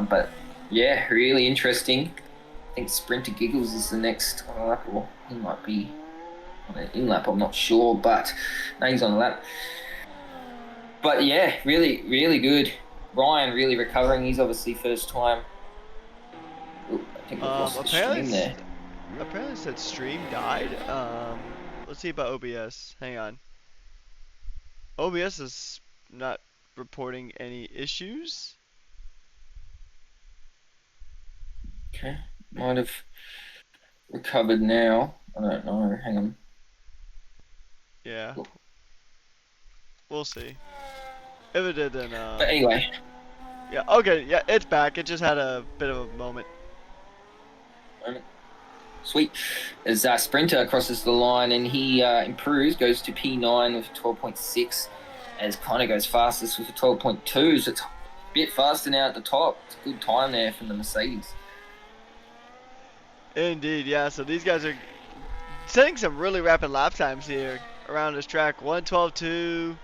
But yeah, really interesting. I think Sprinter Giggles is the next on a lap, or he might be on an in lap. I'm not sure, but no, he's on a lap. But yeah, really, really good. Ryan really recovering. He's obviously first time. Ooh, I think we've lost the stream there. Apparently it said stream died. Let's see about OBS. Hang on. OBS is not reporting any issues. Okay, might have recovered now. I don't know. Hang on. Yeah, we'll see. If it did, then But anyway, yeah. Okay, yeah, it's back. It just had a bit of a moment. sweet. As Sprinter crosses the line and he improves, goes to P9 with 12.6, as Connor goes fastest with a 12.2, so it's a bit faster now at the top. It's a good time there from the Mercedes. Indeed, yeah. So these guys are setting some really rapid lap times here around this track. 1:12.2,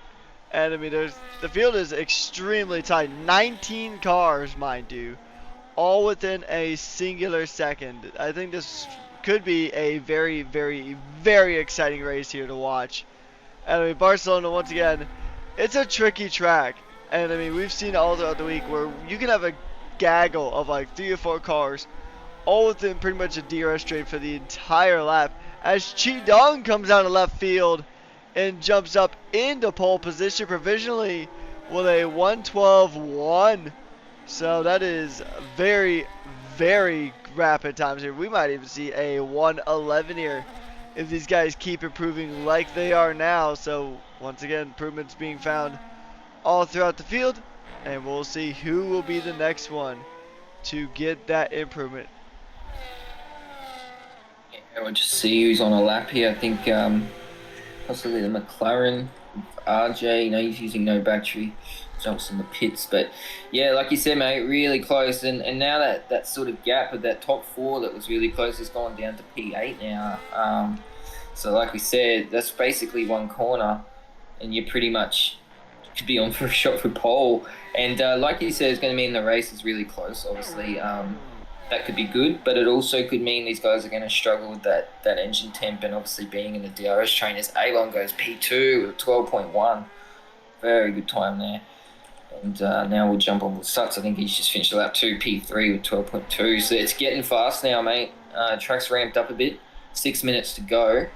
and I mean, the field is extremely tight. 19 cars, mind you, all within a singular second. I think this could be a very, very, very exciting race here to watch. And I mean, Barcelona, once again, it's a tricky track. And I mean, we've seen all throughout the week where you can have a gaggle of like 3 or 4 cars all within pretty much a DRS straight for the entire lap. As Chi comes out of left field and jumps up into pole position provisionally with a 1:12.1. So that is very, very rapid times here. We might even see a 1:11 here if these guys keep improving like they are now. So once again, improvements being found all throughout the field, and we'll see who will be the next one to get that improvement. Yeah, we'll just see who's on a lap here. I think possibly the McLaren, RJ. He's using no battery. Jumps in the pits, but yeah, like you said, mate, really close. And now that sort of gap of that top four that was really close has gone down to P8 now. So like we said, that's basically one corner, and you pretty much could be on for a shot for pole. And like you said, it's going to mean the race is really close. Obviously, that could be good, but it also could mean these guys are going to struggle with that engine temp, and obviously being in the DRS trainers. Alon goes P2 with 12.1. Very good time there. And now we'll jump on with Sutz. I think he's just finished lap 2, P3 with 12.2. So it's getting fast now, mate. Track's ramped up a bit. 6 minutes to go.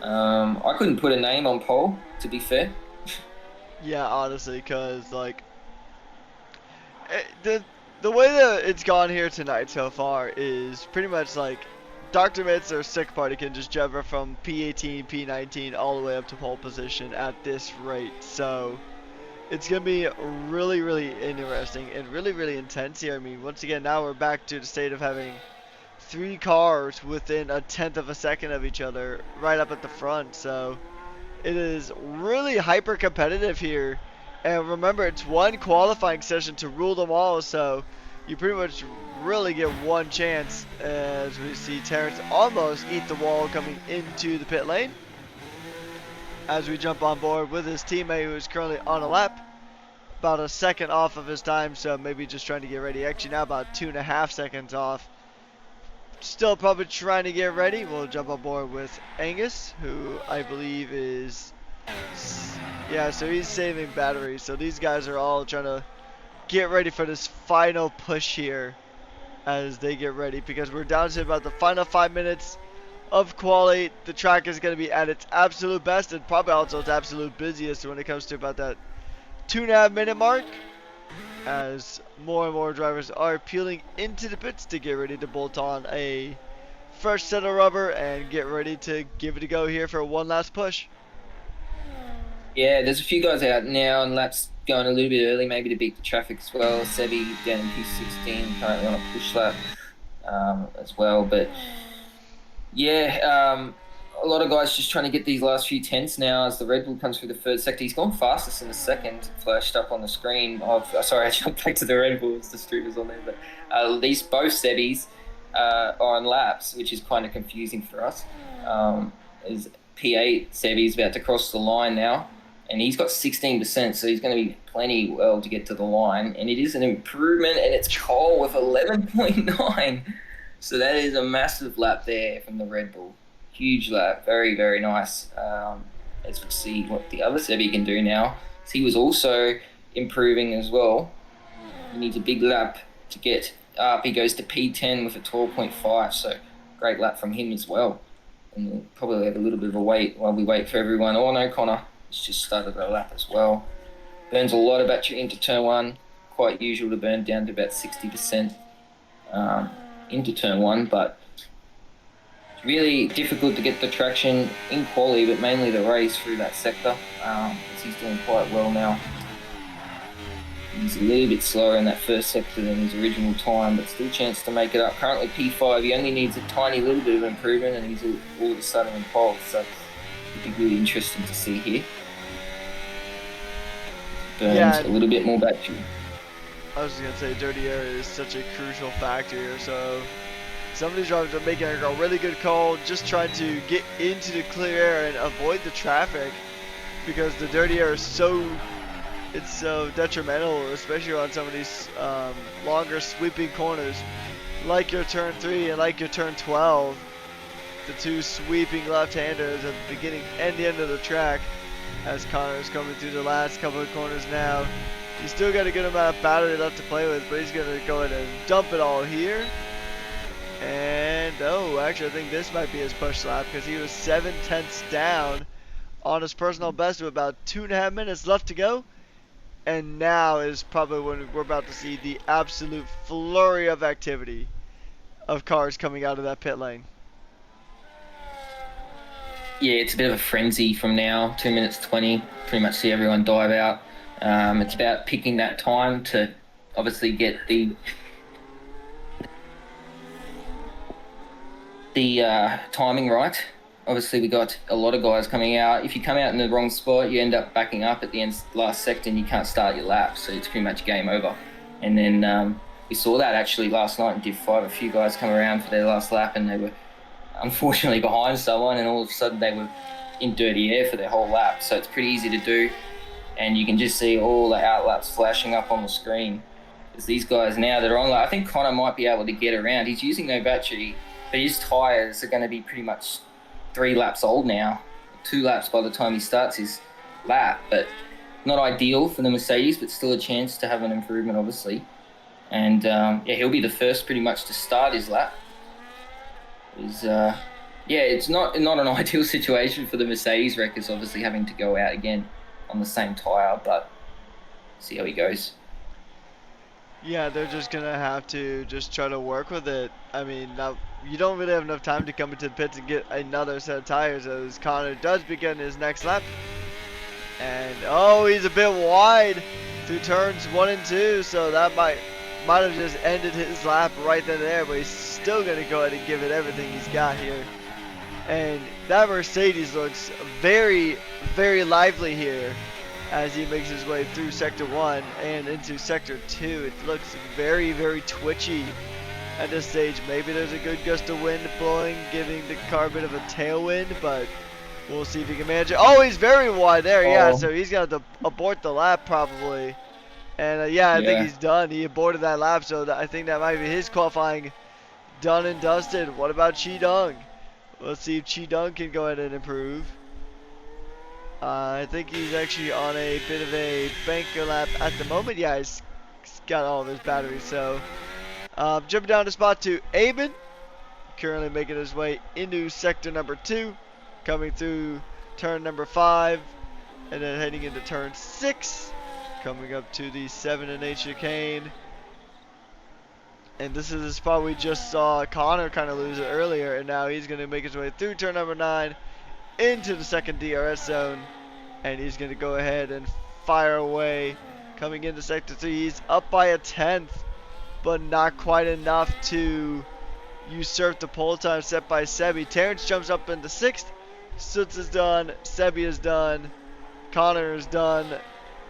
I couldn't put a name on pole, to be fair. Yeah, honestly, because like the way that it's gone here tonight so far is pretty much like Dr. Mitz or Sick Party can just jump from P18, P19 all the way up to pole position at this rate. So it's going to be really, really interesting and really, really intense here. I mean, once again, now we're back to the state of having 3 cars within a tenth of a second of each other right up at the front. So it is really hyper competitive here. And remember, it's one qualifying session to rule them all, so you pretty much really get one chance. As we see Terrence almost eat the wall coming into the pit lane. As we jump on board with his teammate who is currently on a lap. About a second off of his time, so maybe just trying to get ready. Actually, now about 2.5 seconds off. Still probably trying to get ready. We'll jump on board with Angus, who I believe is... Yeah, so he's saving batteries. So these guys are all trying to get ready for this final push here as they get ready, because we're down to about the final 5 minutes of quali. The track is going to be at its absolute best and probably also its absolute busiest when it comes to about that 2.5 minute mark, as more and more drivers are peeling into the pits to get ready to bolt on a fresh set of rubber and get ready to give it a go here for one last push. Yeah, there's a few guys out now, and laps going a little bit early, maybe to beat the traffic as well. Sebi down in P16, currently on a push lap as well. But yeah, a lot of guys just trying to get these last few tenths now as the Red Bull comes through the third sector. He's gone fastest in the second, flashed up on the screen. Sorry, I jumped back to the Red Bulls. The streamers on there, but these both Sebis are on laps, which is kind of confusing for us. Is P8 Sebi's about to cross the line now, and he's got 16%, so he's going to be plenty well to get to the line. And it is an improvement, and it's Cole with 11.9. So that is a massive lap there from the Red Bull. Huge lap, very, very nice. As we see what the other Sebi can do now. So he was also improving as well. He needs a big lap to get up. He goes to P10 with a 12.5, so great lap from him as well. And we'll probably have a little bit of a wait while we wait for everyone. Oh no, Connor has just started a lap as well. Burns a lot of battery into turn one. Quite usual to burn down to about 60% into turn one, but it's really difficult to get the traction in quali, but mainly the race through that sector. As he's doing quite well now. He's a little bit slower in that first sector than his original time, but still a chance to make it up. Currently P5, he only needs a tiny little bit of improvement, and he's all of a sudden in pole, so it'd be really interesting to see here. Burns a little bit more battery. I was just going to say, dirty air is such a crucial factor here, so some of these drivers are making a really good call, just trying to get into the clear air and avoid the traffic, because the dirty air is so detrimental, especially on some of these longer sweeping corners, like your turn 3 and like your turn 12, the two sweeping left-handers at the beginning and the end of the track. As Connor's coming through the last couple of corners now, he's still got a good amount of battery left to play with, but he's going to go ahead and dump it all here. And actually I think this might be his push lap, because he was 7/10 down on his personal best with about 2.5 minutes left to go. And now is probably when we're about to see the absolute flurry of activity of cars coming out of that pit lane. Yeah, it's a bit of a frenzy from now. 2 minutes 20, pretty much see everyone dive out. It's about picking that time to obviously get the timing right. Obviously, we got a lot of guys coming out. If you come out in the wrong spot, you end up backing up at the end, last sector, and you can't start your lap. So it's pretty much game over. And then we saw that actually last night in Div 5. A few guys come around for their last lap, and they were unfortunately behind someone, and all of a sudden they were in dirty air for their whole lap. So it's pretty easy to do. And you can just see all the outlaps flashing up on the screen. There's these guys now that are on. I think Connor might be able to get around. He's using no battery, but his tyres are going to be pretty much 3 laps old now, 2 laps by the time he starts his lap, but not ideal for the Mercedes, but still a chance to have an improvement, obviously. And he'll be the first pretty much to start his lap. It's not an ideal situation for the Mercedes wreckers, obviously having to go out again on the same tyre, but see how he goes. Yeah, they're just going to have to just try to work with it. I mean, now you don't really have enough time to come into the pits and get another set of tires, as Connor does begin his next lap. And he's a bit wide through turns 1 and 2, so that might have just ended his lap right then and there, but he's still going to go ahead and give it everything he's got here. And that Mercedes looks very, very lively here as he makes his way through Sector 1 and into Sector 2. It looks very, very twitchy at this stage. Maybe there's a good gust of wind blowing, giving the car a bit of a tailwind, but we'll see if he can manage it. Oh, he's very wide there, yeah, so he's going to abort the lap probably. And I think he's done. He aborted that lap, so I think that might be his qualifying done and dusted. What about Chi-Dung? Let's see if Chi-Dung can go ahead and improve. I think he's actually on a bit of a banker lap at the moment. Yeah, he's got all of his batteries. So, jumping down to spot 2, Aben, currently making his way into sector number 2, coming through turn number 5, and then heading into turn 6, coming up to the 7 and 8 chicane. And this is the spot we just saw Connor kind of lose it earlier, and now he's going to make his way through turn number 9 into the second DRS zone, and he's going to go ahead and fire away. Coming into sector 3, he's up by a 10th, but not quite enough to usurp the pole time set by Sebi. Terrence jumps up into 6th. Sutz is done. Sebi is done. Connor is done.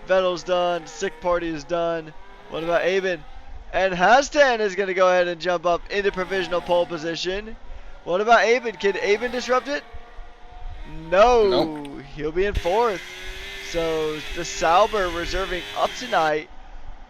Vettel's done. Sick Party is done. What about Aben? And Hastan is going to go ahead and jump up into provisional pole position. What about Aben? Can Aben disrupt it? No. Nope. He'll be in 4th. So the Sauber reserving up tonight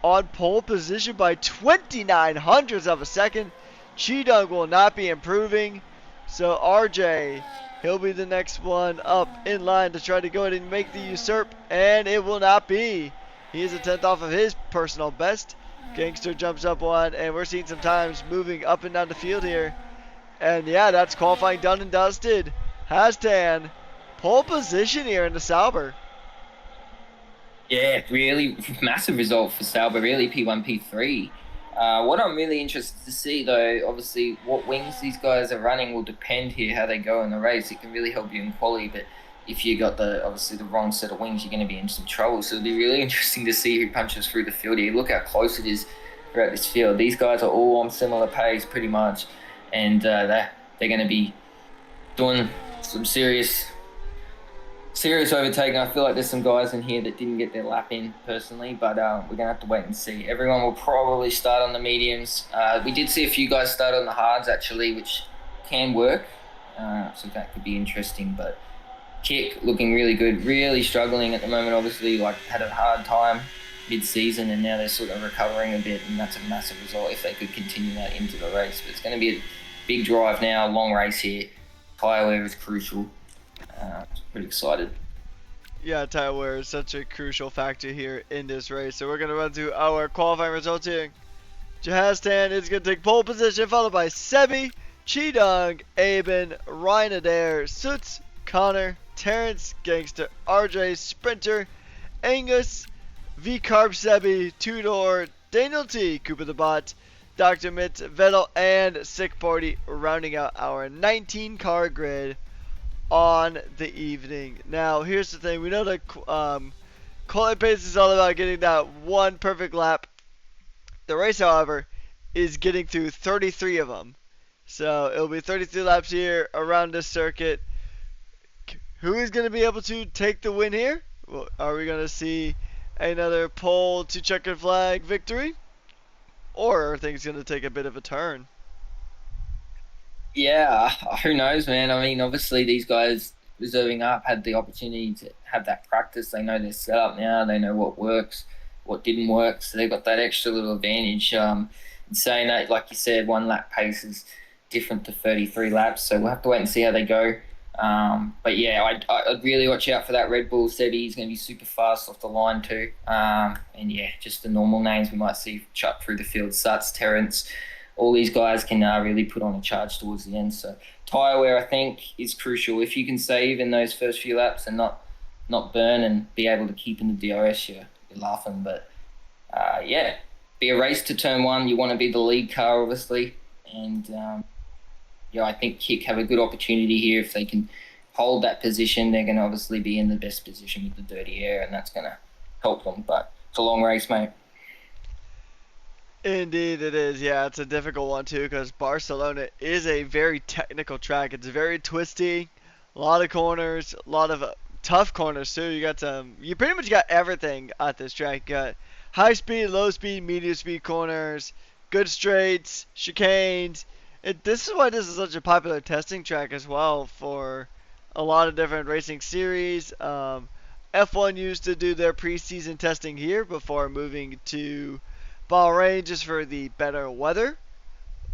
on pole position by 29 hundredths of a second. Chidung will not be improving. So RJ, he'll be the next one up in line to try to go ahead and make the usurp, and it will not be. He is a 10th off of his personal best. Gangster jumps up one, and we're seeing some times moving up and down the field here. And yeah, that's qualifying done and dusted. Hastan, pole position here in the Sauber. Yeah, really massive result for Sauber, really, P1, P3. What I'm really interested to see, though, obviously, what wings these guys are running will depend here how they go in the race. It can really help you in quali, but if you got obviously the wrong set of wings, you're going to be in some trouble. So it'll be really interesting to see who punches through the field here. Look how close it is throughout this field. These guys are all on similar pace, pretty much, and they're going to be doing some serious overtaking. I feel like there's some guys in here that didn't get their lap in personally, but we're going to have to wait and see. Everyone will probably start on the mediums. We did see a few guys start on the hards, actually, which can work, so that could be interesting. But Kick looking really good, really struggling at the moment, obviously, like had a hard time mid-season, and now they're sort of recovering a bit, and that's a massive result if they could continue that into the race. But it's going to be a big drive now, long race here. Tyre wear is crucial. Pretty excited. Yeah, tire wear is such a crucial factor here in this race. So we're going to run through our qualifying results here. Jahaztan is going to take pole position, followed by Sebi, Chidung, Aben, Ryan Adair, Suits, Connor, Terrence, Gangster, RJ, Sprinter, Angus, V-Carb Sebi, Tudor, Daniel T, Cooper the Bot, Dr. Mitz, Vettel, and Sick Party rounding out our 19 car grid on the evening. Now, here's the thing. We know that quality pace is all about getting that one perfect lap. The race, however, is getting through 33 of them. So, it'll be 33 laps here around this circuit. Who is going to be able to take the win here? Well, are we going to see another pole to checkered flag victory? Or are things going to take a bit of a turn? Yeah, who knows, man? I mean, obviously these guys reserving up had the opportunity to have that practice. They know their setup now. They know what works, what didn't work. So they've got that extra little advantage. In saying that, like you said, one lap pace is different to 33 laps. So we'll have to wait and see how they go. But yeah, I'd really watch out for that Red Bull. Sebi, he's going to be super fast off the line too. And yeah, just the normal names we might see chuck through the field. Suts, Terrence. All these guys can really put on a charge towards the end. So tyre wear, I think, is crucial. If you can save in those first few laps and not burn and be able to keep in the DRS, you're laughing. But yeah, be a race to turn one. You want to be the lead car, obviously. And yeah, I think Kick have a good opportunity here. If they can hold that position, they're going to obviously be in the best position with the dirty air, and that's going to help them. But it's a long race, mate. Indeed it is. Yeah, it's a difficult one too because Barcelona is a very technical track. It's very twisty, a lot of corners, a lot of tough corners too. You pretty much got everything at this track. You got high speed, low speed, medium speed corners, good straights, chicanes. This is why this is such a popular testing track as well for a lot of different racing series. F1 used to do their preseason testing here before moving to Bahrain just for the better weather.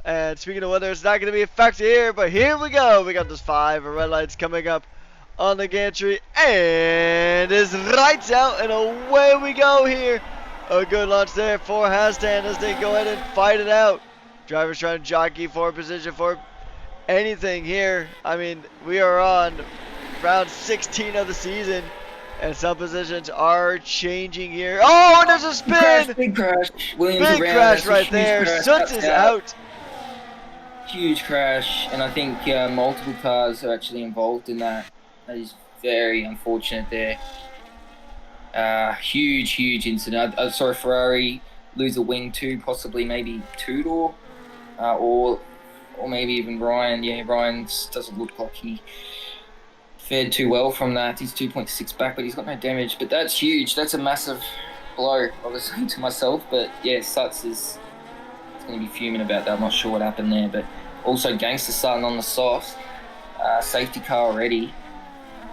And speaking of weather, it's not going to be a factor here, but here we go. We got those 5 red lights coming up on the gantry, and it's lights out, and away we go here. A good launch there for Hastan as they go ahead and fight it out. Drivers trying to jockey for position for anything here. I mean, we are on round 16 of the season. And some positions are changing here. Oh, and there's a spin! Big crash. Williams big around. Crash right there. Suts is out. Huge crash, and I think multiple cars are actually involved in that. That is very unfortunate there. Huge incident. I saw Ferrari lose a wing too, possibly maybe Tudor, or maybe even Ryan. Yeah, Ryan doesn't look like he fared too well from that. He's 2.6 back, but he's got no damage. But that's huge. That's a massive blow, obviously, to myself. But yeah, Suts is going to be fuming about that. I'm not sure what happened there. But also, Gangster starting on the soft. Safety car already.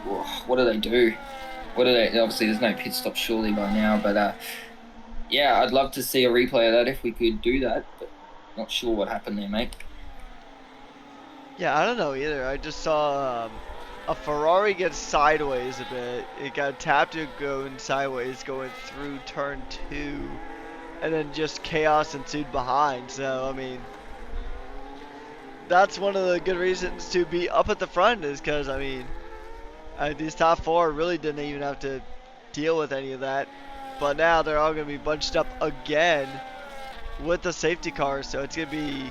Whoa, what do they do? What are they? Obviously, there's no pit stop surely by now, but yeah, I'd love to see a replay of that if we could do that, but not sure what happened there, mate. Yeah, I don't know either. I just saw a Ferrari get sideways a bit. It got tapped to going sideways, going through turn 2, and then just chaos ensued behind. So, I mean, that's one of the good reasons to be up at the front is because, I mean, these top 4 really didn't even have to deal with any of that. But now they're all going to be bunched up again with the safety cars. So it's going to be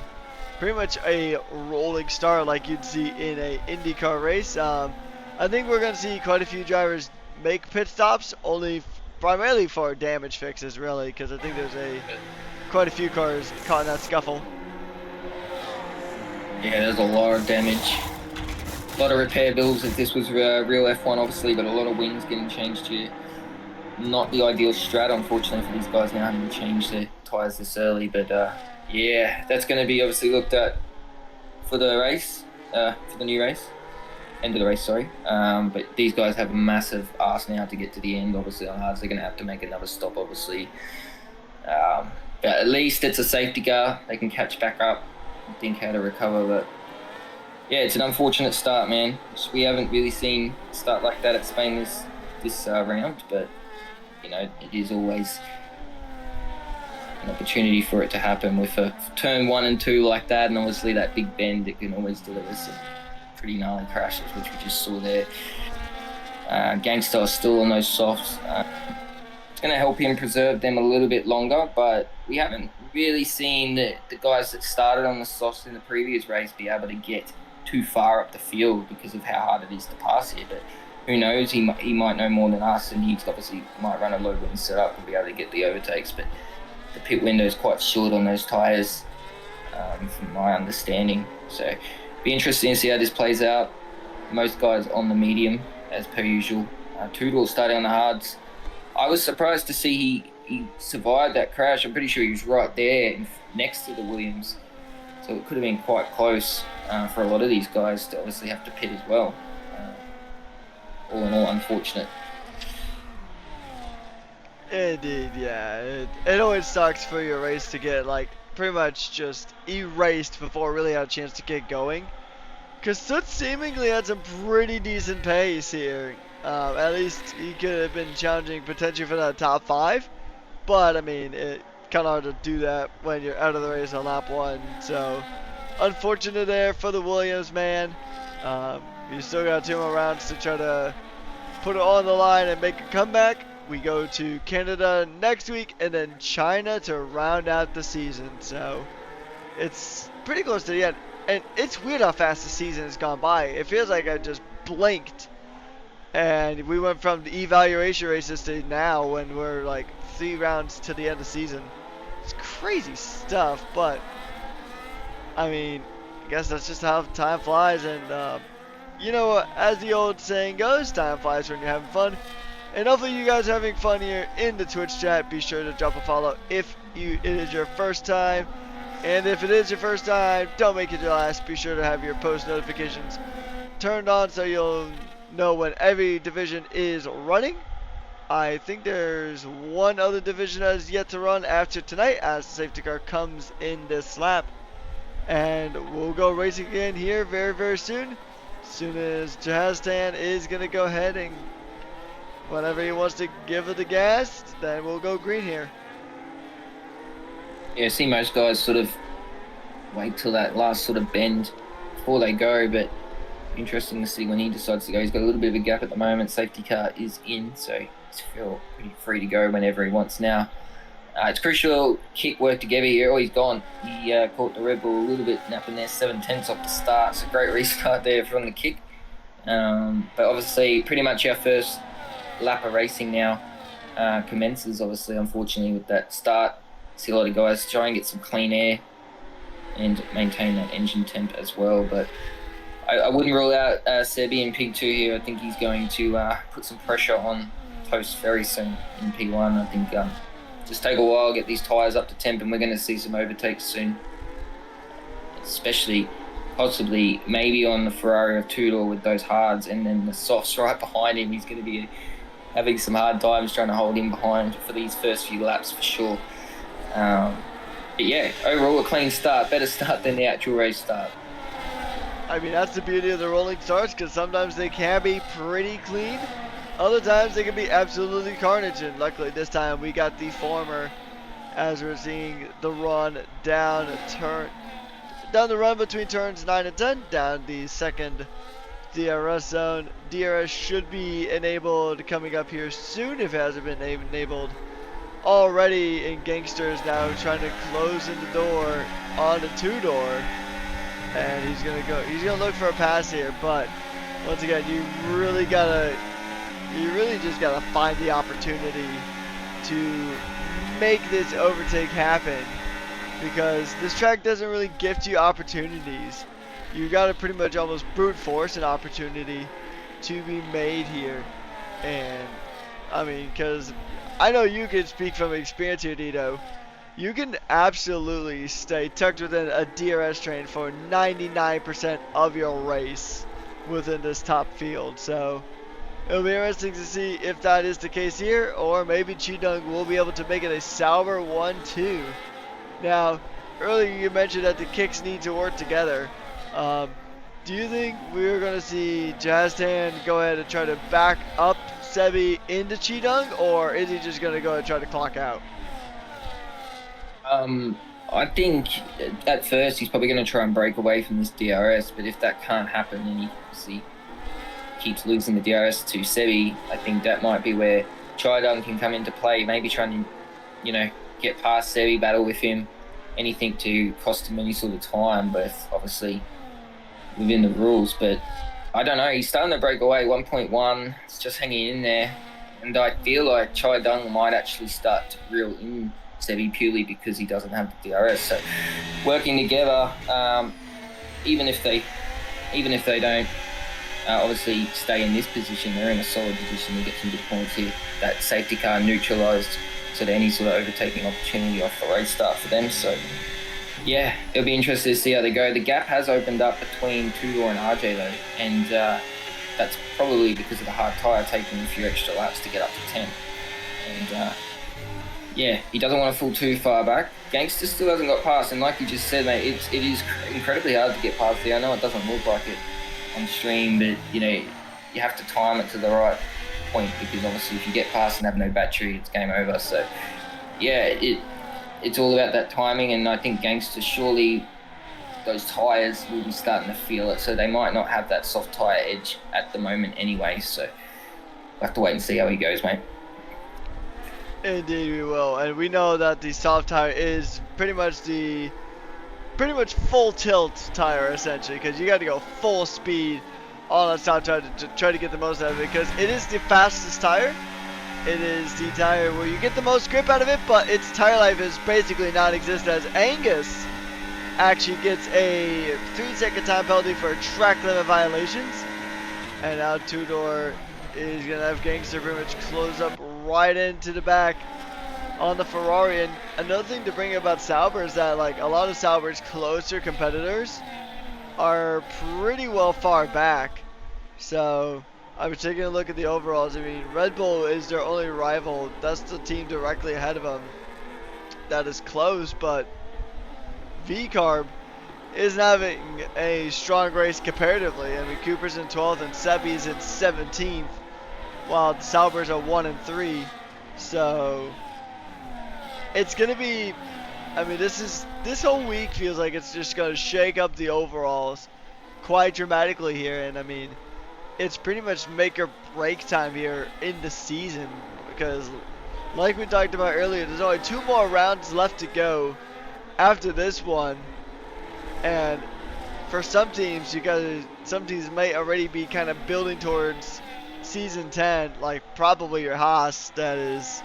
pretty much a rolling start like you'd see in a IndyCar race. I think we're going to see quite a few drivers make pit stops, primarily for damage fixes, really, because I think there's quite a few cars caught in that scuffle. Yeah, there's a lot of damage. A lot of repair bills if this was real F1, obviously, but a lot of wings getting changed here. Not the ideal strat, unfortunately, for these guys now having to change their tyres this early. But yeah, that's going to be obviously looked at for the race, for the new race. End of the race, sorry. But these guys have a massive ask now to get to the end, obviously, on hards. They're going to have to make another stop, obviously. But at least it's a safety car. They can catch back up and think how to recover. But yeah, it's an unfortunate start, man. We haven't really seen a start like that at Spain this round, but you know, it is always an opportunity for it to happen with a turn 1 and 2 like that, and obviously that big bend, it can always deliver some pretty gnarly crashes, which we just saw there. Gangster is still on those softs. It's going to help him preserve them a little bit longer, but we haven't really seen the guys that started on the softs in the previous race be able to get too far up the field because of how hard it is to pass here. But who knows, he might know more than us, and he obviously might run a low wind setup and be able to get the overtakes, but the pit window is quite short on those tyres, from my understanding. So be interesting to see how this plays out. Most guys on the medium, as per usual. Toodle starting on the hards. I was surprised to see he survived that crash. I'm pretty sure he was right there next to the Williams. So it could have been quite close for a lot of these guys to obviously have to pit as well. All in all, unfortunate. Indeed, yeah. It always sucks for your race to get, like, pretty much just erased before it really had a chance to get going. Because Soot seemingly had some pretty decent pace here. At least he could have been challenging potentially for that top 5. But, I mean, it's kind of hard to do that when you're out of the race on lap 1. So, unfortunate there for the Williams, man. You still got 2 more rounds to try to put it on the line and make a comeback. We go to Canada next week and then China to round out the season. So, it's pretty close to the end. And it's weird how fast the season has gone by. It feels like I just blinked. And we went from the evaluation races to now when we're like 3 rounds to the end of the season. It's crazy stuff, but I mean, I guess that's just how time flies. And you know, as the old saying goes, time flies when you're having fun. And hopefully you guys are having fun here in the Twitch chat. Be sure to drop a follow if it is your first time. And if it is your first time, don't make it your last. Be sure to have your post notifications turned on so you'll know when every division is running. I think there's one other division that is yet to run after tonight as the safety car comes in this lap. And we'll go racing again here very, very soon. As soon as Jahaztan is going to go ahead and whenever he wants to give it the gas, then we'll go green here. Yeah, I see most guys sort of wait till that last sort of bend before they go, but interesting to see when he decides to go. He's got a little bit of a gap at the moment. Safety car is in, so he's feel pretty free to go whenever he wants now. It's crucial kick work together here. Oh, he's gone. He caught the Red Bull a little bit napping there, 7/10 off the start. So great restart there from the kick. But obviously, pretty much our first lap of racing now commences, obviously, unfortunately, with that start. See a lot of guys try and get some clean air and maintain that engine temp as well. But I wouldn't rule out Sebi in P2 here. I think he's going to put some pressure on Toast very soon in P1. I think just take a while, get these tyres up to temp, and we're going to see some overtakes soon. Especially, possibly, maybe on the Ferrari of Tudor with those hards, and then the softs right behind him. He's going to be having some hard times trying to hold him behind for these first few laps for sure. But yeah, overall a clean start, better start than the actual race start. I mean, that's the beauty of the rolling starts, because sometimes they can be pretty clean. Other times they can be absolutely carnage, and luckily this time we got the former, as we're seeing the run down the run between turns 9 and 10, down the second DRS zone. DRS should be enabled coming up here soon if it hasn't been enabled already in Gangsters, now trying to close in the door on the two-door. And he's gonna look for a pass here, but once again, you really just gotta find the opportunity to make this overtake happen, because this track doesn't really gift you opportunities. You gotta pretty much almost brute force an opportunity to be made here. And I mean, because I know you can speak from experience here, Dito. You can absolutely stay tucked within a DRS train for 99% of your race within this top field. So it'll be interesting to see if that is the case here, or maybe Chidung will be able to make it a Sauber 1-2. Now, earlier you mentioned that the kicks need to work together. Do you think we're going to see Jazdan go ahead and try to back up Sebi into Chidung, or is he just going to go and try to clock out? I think at first he's probably going to try and break away from this DRS, but if that can't happen and he obviously keeps losing the DRS to Sebi, I think that might be where Chidung can come into play, maybe trying to, get past Sebi, battle with him, anything to cost him any sort of time, but obviously within the rules. But I don't know, he's starting to break away. 1.1, it's just hanging in there, and I feel like Chidung might actually start to reel in Sebi purely because he doesn't have the DRS. So working together, even if they don't obviously stay in this position, they're in a solid position to get some good points here. That safety car neutralised so that any sort of overtaking opportunity off the race start for them. So yeah, it'll be interesting to see how they go. The gap has opened up between Tudor and RJ though, and that's probably because of the hard tyre taking a few extra laps to get up to 10. And yeah, he doesn't want to fall too far back. Gangster still hasn't got past, and like you just said, mate, it is incredibly hard to get past there. I know it doesn't look like it on stream, but you have to time it to the right point, because obviously if you get past and have no battery, it's game over. So yeah, it's all about that timing, and I think Gangster, surely those tyres will be starting to feel it, so they might not have that soft tyre edge at the moment anyway. So we'll have to wait and see how he goes, mate. Indeed we will, and we know that the soft tire is pretty much full tilt tire essentially, because you got to go full speed on a soft tire to try to get the most out of it, because it is the fastest tire. It is the tire where you get the most grip out of it, but its tire life is basically non-existent, as Angus actually gets a 3-second time penalty for track limit violations. And now Tudor is going to have Gangster pretty much close up right into the back on the Ferrari. And another thing to bring up about Sauber is that a lot of Sauber's closer competitors are pretty well far back. So I was taking a look at the overalls. I mean, Red Bull is their only rival. That's the team directly ahead of them that is close, but V-Carb isn't having a strong race comparatively. I mean, Cooper's in 12th and Sebi's in 17th, while the Saubers are 1 and 3. So it's gonna be, I mean, this whole week feels like it's just gonna shake up the overalls quite dramatically here. And I mean, it's pretty much make or break time here in the season, because like we talked about earlier, there's only 2 more rounds left to go after this one. And for some teams, some teams may already be kind of building towards season 10, like probably your Haas, that is,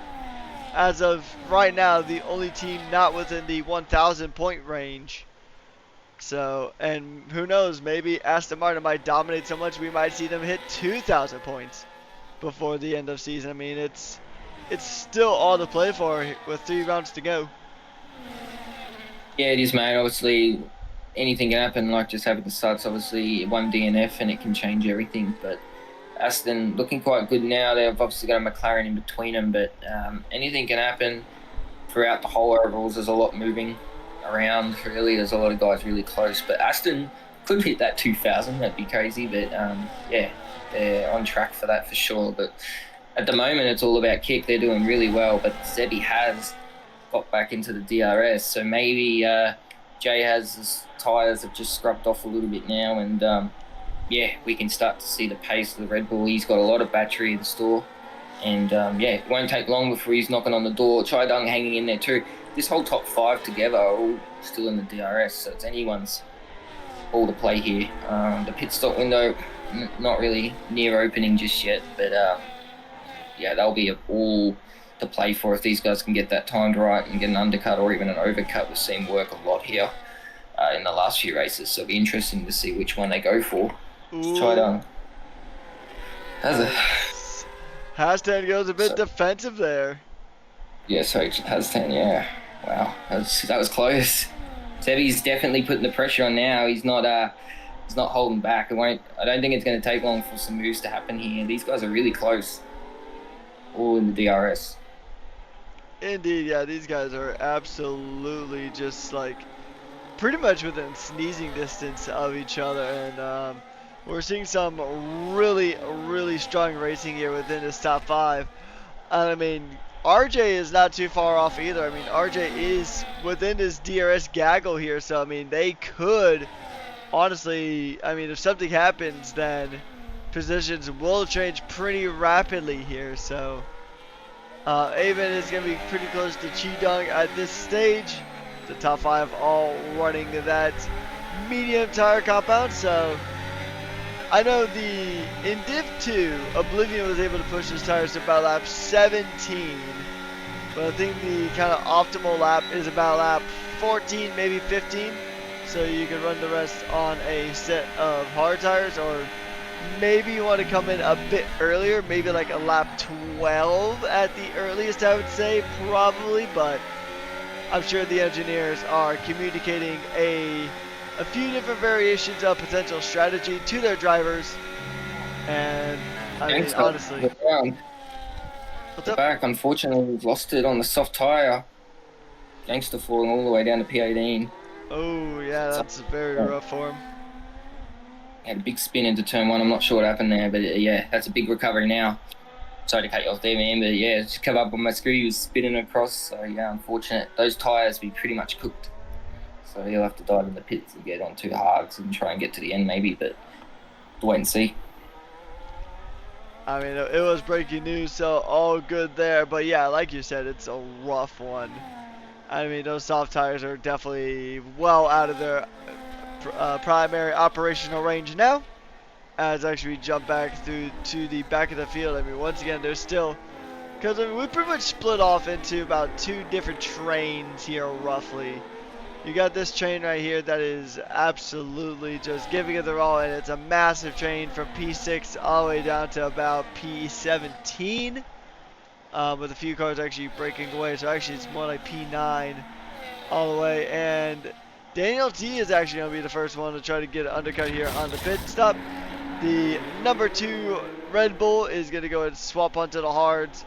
as of right now, the only team not within the 1,000 point range. So, and who knows, maybe Aston Martin might dominate so much we might see them hit 2,000 points before the end of season. I mean, it's still all to play for with 3 rounds to go. Yeah, it is, mate. Obviously, anything can happen, like just having the starts, obviously, one DNF and it can change everything. But Aston looking quite good now. They've obviously got a McLaren in between them, but anything can happen throughout the whole overalls. There's a lot moving around, really. There's a lot of guys really close, but Aston could hit that 2,000. That'd be crazy, but yeah, they're on track for that for sure. But at the moment, it's all about kick. They're doing really well, but Zebi has got back into the DRS, so maybe Jay has his tyres have just scrubbed off a little bit now, and yeah, we can start to see the pace of the Red Bull. He's got a lot of battery in store, and yeah, it won't take long before he's knocking on the door. Chidong hanging in there too. This whole top 5 together are all still in the DRS, so it's anyone's ball to play here. The pit stop window not really near opening just yet, but yeah, they'll be all to play for if these guys can get that timed right and get an undercut or even an overcut. We've seen work a lot here in the last few races, so it'll be interesting to see which one they go for. Chidong has a Hashtag goes a bit defensive there. Yeah, so Hastan, yeah. Wow, that was close. Zebi's definitely putting the pressure on now. He's not holding back. I don't think it's going to take long for some moves to happen here. These guys are really close, all in the DRS. Indeed, yeah, these guys are absolutely just like pretty much within sneezing distance of each other, and we're seeing some really strong racing here within this top 5. And I mean, RJ is not too far off either. I mean, RJ is within this DRS gaggle here, so I mean, they could honestly, I mean, if something happens, then positions will change pretty rapidly here. So Avon is going to be pretty close to Chidong at this stage. The top 5 all running that medium tire compound, so I know in Div 2, Oblivion was able to push his tires to about lap 17, but I think the kind of optimal lap is about lap 14, maybe 15, so you can run the rest on a set of hard tires, or maybe you want to come in a bit earlier, maybe like a lap 12 at the earliest, I would say, probably, but I'm sure the engineers are communicating a few different variations of potential strategy to their drivers, and I mean, honestly, the back, unfortunately, we've lost it on the soft tire. Gangster falling all the way down to P18. Oh yeah, that's very rough for him. Had a big spin into turn 1. I'm not sure what happened there, but yeah, that's a big recovery now. Sorry to cut you off there, man, but yeah, just come up on my screw. He was spinning across, so yeah, unfortunate. Those tyres be pretty much cooked, so he'll have to dive in the pits and get on 2 hards and try and get to the end maybe, but we'll wait and see. I mean, it was breaking news, so all good there, but yeah, like you said, it's a rough one. I mean, those soft tires are definitely well out of their primary operational range now. As actually we jump back through to the back of the field, I mean, once again, there's still, because I mean, we pretty much split off into about 2 different trains here, roughly. You got this train right here that is absolutely just giving it their all, and it's a massive train from P6 all the way down to about P17, with a few cars actually breaking away, so actually it's more like P9 all the way, and Daniel T is actually going to be the first one to try to get an undercut here on the pit stop. The number 2 Red Bull is going to go and swap onto the hards.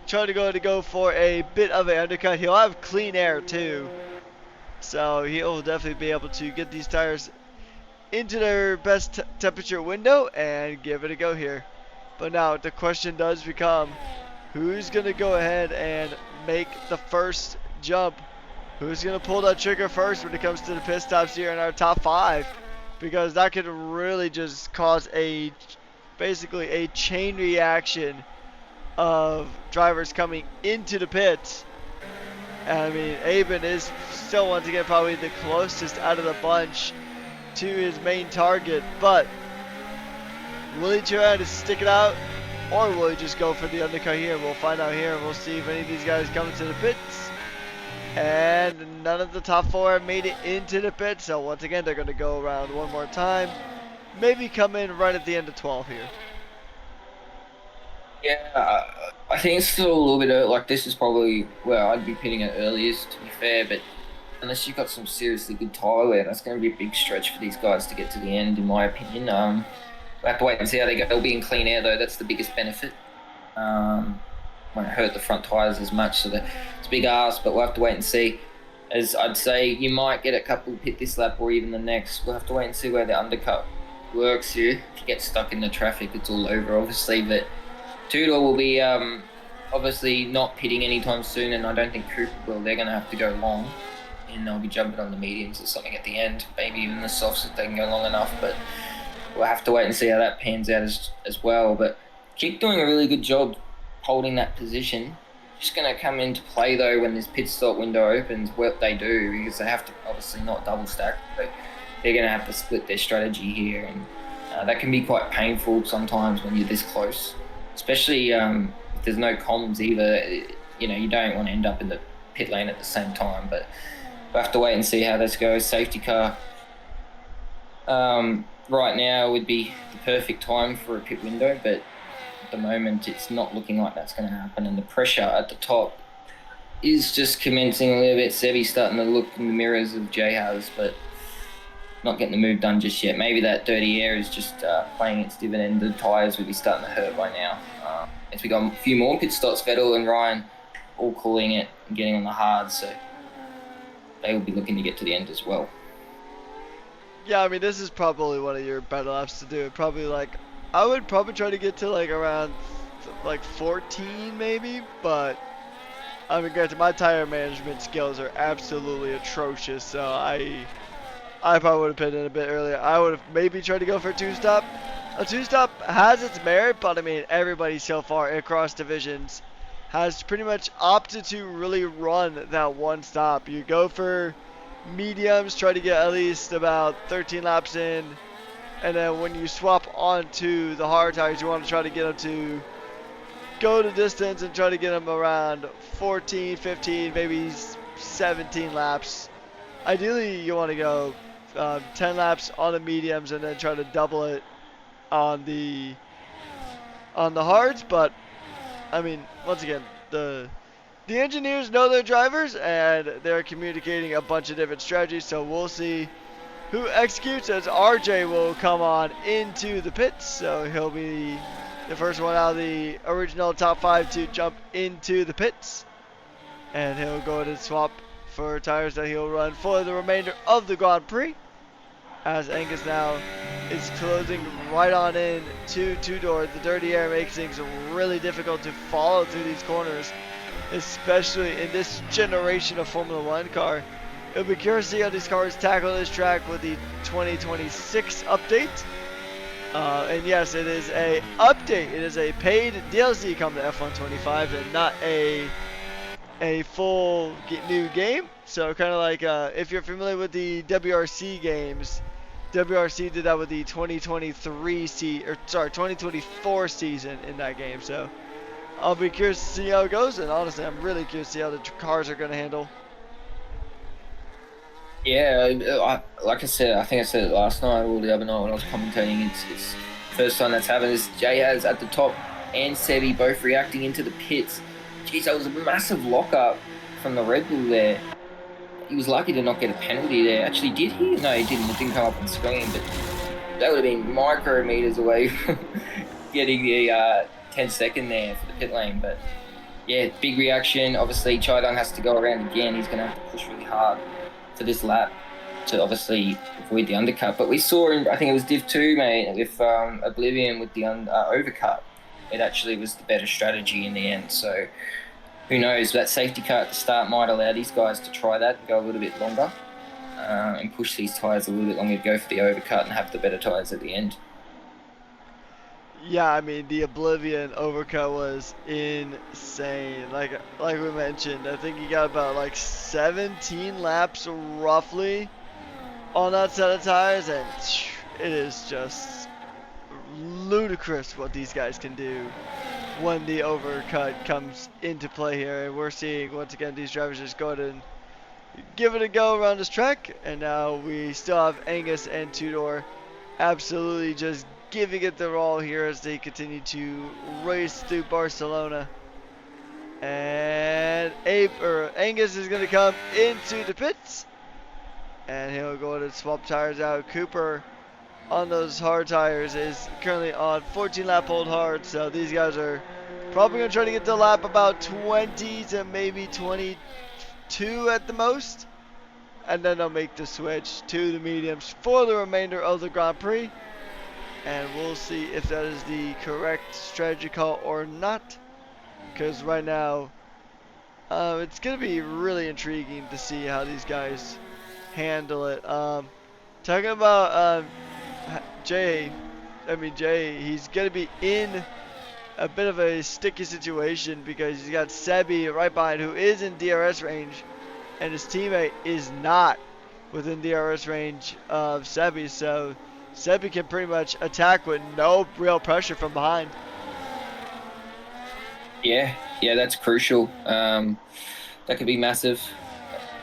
Try to go for a bit of an undercut. He'll have clean air too, so he'll definitely be able to get these tires into their best temperature window and give it a go here. But now the question does become, who's going to go ahead and make the first jump? Who's going to pull that trigger first when it comes to the pit stops here in our top 5? Because that could really just cause basically a chain reaction of drivers coming into the pits. And I mean, Aben is still once again probably the closest out of the bunch to his main target, but will he try to stick it out, or will he just go for the undercut here? We'll find out here. We'll see if any of these guys come into the pits. And none of the top 4 made it into the pit, so once again they're going to go around one more time. Maybe come in right at the end of 12 here. Yeah, I think it's still a little bit early. Like, this is probably where I'd be pitting it earliest, to be fair, but unless you've got some seriously good tyre wear, that's going to be a big stretch for these guys to get to the end, in my opinion. we'll have to wait and see how they go. They'll be in clean air though. That's the biggest benefit. Won't hurt the front tyres as much, so it's a big ask, but we'll have to wait and see. As I'd say, you might get a couple pit this lap or even the next. We'll have to wait and see where the undercut works here. If you get stuck in the traffic, it's all over, obviously. But Tudor will be obviously not pitting anytime soon, and I don't think Cooper will. They're going to have to go long, and they'll be jumping on the mediums or something at the end. Maybe even the softs if they can go long enough, but we'll have to wait and see how that pans out as well. But Kick doing a really good job holding that position. Just going to come into play though when this pit stop window opens, what they do, because they have to obviously not double stack, but they're going to have to split their strategy here, and that can be quite painful sometimes when you're this close, especially if there's no comms either. You know, you don't want to end up in the pit lane at the same time, but we'll have to wait and see how this goes. Safety car right now would be the perfect time for a pit window, but at the moment it's not looking like that's going to happen, and the pressure at the top is just commencing a little bit. Sevy's starting to look in the mirrors of Jay has, but not getting the move done just yet. Maybe that dirty air is just playing its dividend. The tyres would be starting to hurt by now. As we got a few more pit stops, Vettel and Ryan all calling it and getting on the hard, so they will be looking to get to the end as well. Yeah, I mean, this is probably one of your better laps to do. Probably like, I would probably try to get to like around like 14 maybe, but I mean, granted, my tire management skills are absolutely atrocious, so I probably would have pitted in a bit earlier. I would have maybe tried to go for a two-stop. A two-stop has its merit, but I mean, everybody so far across divisions has pretty much opted to really run that one stop. You go for mediums, try to get at least about 13 laps in, and then when you swap onto the hard tires, you want to try to get them to go the distance and try to get them around 14, 15, maybe 17 laps. Ideally, you want to go 10 laps on the mediums and then try to double it on the hards. But I mean, once again, the engineers know their drivers and they're communicating a bunch of different strategies. So we'll see who executes, as RJ will come on into the pits. So he'll be the first one out of the original top 5 to jump into the pits, and he'll go ahead and swap for tires that he'll run for the remainder of the Grand Prix, as Angus now is closing right on in to Tudor. The dirty air makes things really difficult to follow through these corners, especially in this generation of Formula One car. It'll be curious to see how these cars tackle this track with the 2026 update. And yes, it is a update. It is a paid DLC coming to F125 and not a full new game. So kind of like if you're familiar with the WRC games, WRC did that with the 2024 season in that game. So I'll be curious to see how it goes, and honestly, I'm really curious to see how the cars are going to handle. Yeah, like I said, I think I said it last night or the other night when I was commentating. It's first time that's happened. Is Jay has at the top and Sevy both reacting into the pits. Jeez, that was a massive lockup from the Red Bull there. He was lucky to not get a penalty there. Actually, did he? No, he didn't. It didn't come up on screen, but that would have been micrometers away from getting the 10-second there for the pit lane. But yeah, big reaction. Obviously, Chidong has to go around again. He's going to have to push really hard for this lap to obviously avoid the undercut. But we saw in, I think it was Div 2, mate, with Oblivion with the overcut. It actually was the better strategy in the end. So who knows, that safety car at the start might allow these guys to try that and go a little bit longer and push these tyres a little bit longer to go for the overcut and have the better tyres at the end. Yeah, I mean, the Oblivion overcut was insane. Like we mentioned, I think he got about like 17 laps roughly on that set of tires, and it is just ludicrous what these guys can do when the overcut comes into play here. And we're seeing, once again, these drivers just go ahead and give it a go around this track, and now we still have Angus and Tudor absolutely just giving it their all here as they continue to race through Barcelona. And Angus is going to come into the pits, and he'll go ahead and swap tires out. Cooper on those hard tires is currently on 14 lap hold hard, so these guys are probably going to try to get to lap about 20 to maybe 22 at the most, and then they'll make the switch to the mediums for the remainder of the Grand Prix, and we'll see if that is the correct strategy call or not, because right now it's going to be really intriguing to see how these guys handle it. Talking about Jay, he's going to be in a bit of a sticky situation because he's got Sebi right behind who is in DRS range, and his teammate is not within DRS range of Sebi, so Sebi can pretty much attack with no real pressure from behind. Yeah, yeah, that's crucial. That could be massive.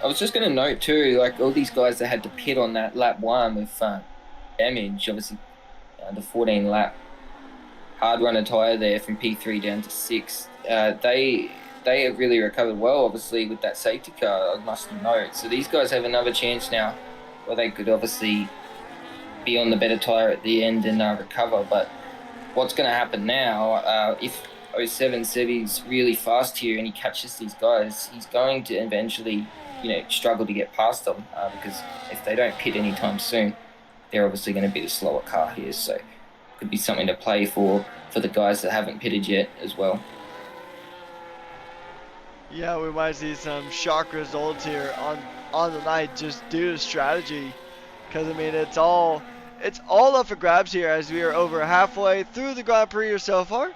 I was just going to note too, like all these guys that had to pit on that lap one with damage, obviously the 14 lap hard runner tire there from P3 down to 6. They have really recovered well, obviously with that safety car. I must note. So these guys have another chance now, where they could obviously be on the better tire at the end and recover. But what's going to happen now? If 07 Sebi's really fast here and he catches these guys, he's going to eventually, struggle to get past them because if they don't pit anytime soon, they're obviously going to be the slower car here. So it could be something to play for the guys that haven't pitted yet as well. Yeah, we might see some shock results here on the night just due to strategy, because I mean it's all up for grabs here as we are over halfway through the Grand Prix so far,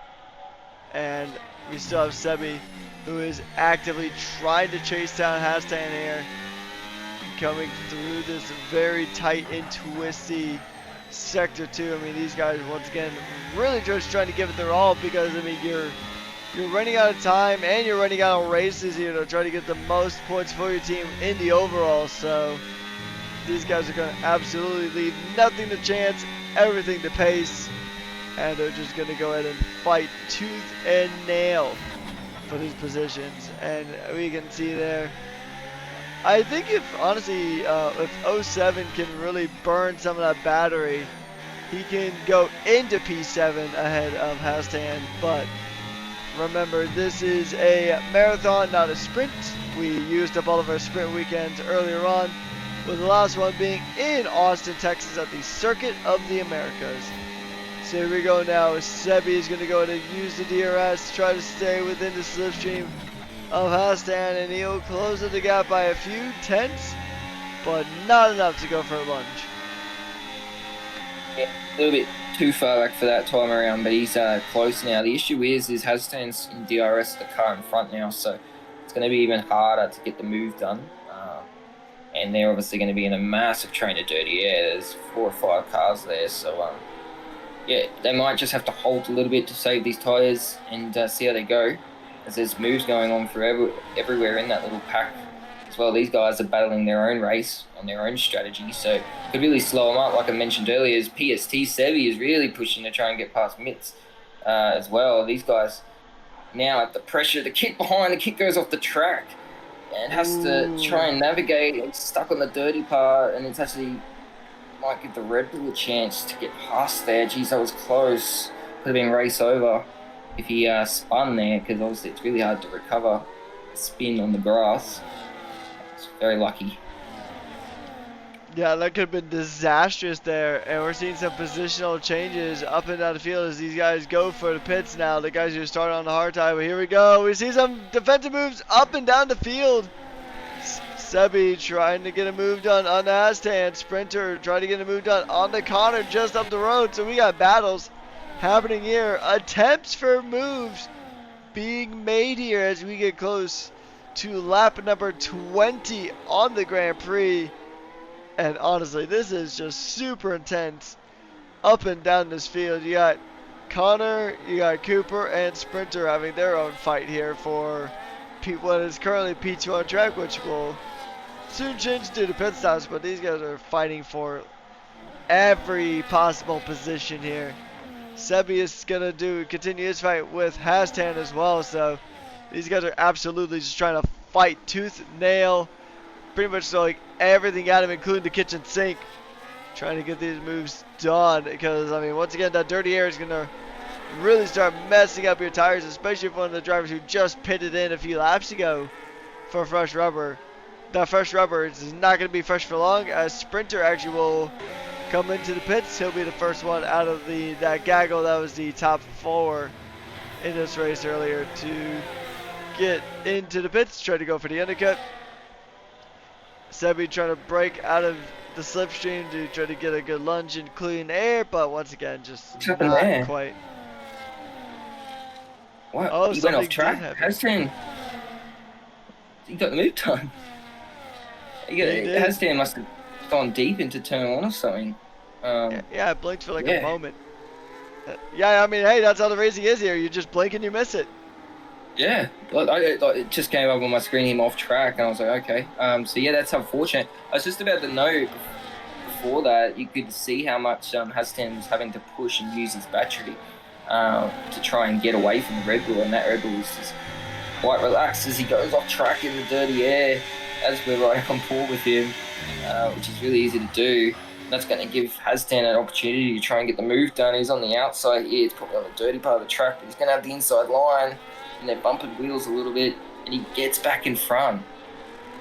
and we still have Sebi who is actively trying to chase down Hastan here, coming through this very tight and twisty sector 2. I mean, these guys once again really just trying to give it their all, because I mean you're running out of time and you're running out of races here to try to get the most points for your team in the overall. So these guys are going to absolutely leave nothing to chance, everything to pace, and they're just going to go ahead and fight tooth and nail for these positions. And we can see there, I think if 07 can really burn some of that battery, he can go into P7 ahead of Hastan. But remember, this is a marathon, not a sprint. We used up all of our sprint weekends earlier on, with the last one being in Austin, Texas at the Circuit of the Americas. So here we go now. Sebi is going to go ahead and use the DRS, try to stay within the slipstream of Hastan, and he'll close the gap by a few tenths, but not enough to go for a lunge. Yeah, a little bit too far back for that time around, but he's close now. The issue is Hastan's in DRS the car in front now, so it's going to be even harder to get the move done. And they're obviously going to be in a massive train of dirty air. There's 4 or 5 cars there, so yeah, they might just have to halt a little bit to save these tyres and see how they go, as there's moves going on everywhere in that little pack as well. These guys are battling their own race on their own strategy, so it could really slow them up. Like I mentioned earlier, as PST Sebi is really pushing to try and get past Mitz as well. These guys now have the pressure. The kit behind, the kit goes off the track and has to try and navigate. It's stuck on the dirty part, and it's actually might give the Red Bull a chance to get past there. Geez, that was close. Could have been race over if he spun there, because obviously it's really hard to recover a spin on the grass. It's very lucky. Yeah, that could have been disastrous there, and we're seeing some positional changes up and down the field as these guys go for the pits now. The guys who started on the hard tire, but here we go. We see some defensive moves up and down the field. Sebi trying to get a move done on the Hastan. Sprinter trying to get a move done on the Connor just up the road. So we got battles happening here. Attempts for moves being made here as we get close to lap number 20 on the Grand Prix. And honestly, this is just super intense up and down this field. You got Connor, you got Cooper, and Sprinter having their own fight here for what is currently P2 on track, which will soon change due to pit stops, but these guys are fighting for every possible position here. Sebi is gonna continue his fight with Hastan as well, so these guys are absolutely just trying to fight tooth and nail, pretty much throwing everything at him, including the kitchen sink, trying to get these moves done because, I mean, once again, that dirty air is going to really start messing up your tires, especially for one of the drivers who just pitted in a few laps ago for fresh rubber. That fresh rubber is not going to be fresh for long, as Sprinter actually will come into the pits. He'll be the first one out of that gaggle that was the top 4 in this race earlier to get into the pits, try to go for the undercut. Sebi trying to break out of the slipstream to try to get a good lunge in clean air, but once again, just What's happened not there? quite. What? Oh, He went off something track. did happen. Hassan, he got the move done. He did. Hassan must have gone deep into turn 1 or something. Yeah, it blinked for like a yeah. moment. Yeah, I mean, hey, that's how the racing is here. You just blink and you miss it. Yeah, it just came up on my screen, him off track, and I was like, okay. So yeah, that's unfortunate. I was just about to note before that, you could see how much Hassan was having to push and use his battery to try and get away from the Red Bull, and that Red Bull was just quite relaxed as he goes off track in the dirty air, as we're right on board with him, which is really easy to do. That's going to give Hassan an opportunity to try and get the move done. He's on the outside here. It's probably on the dirty part of the track, but he's going to have the inside line, and they're bumping wheels a little bit, and he gets back in front.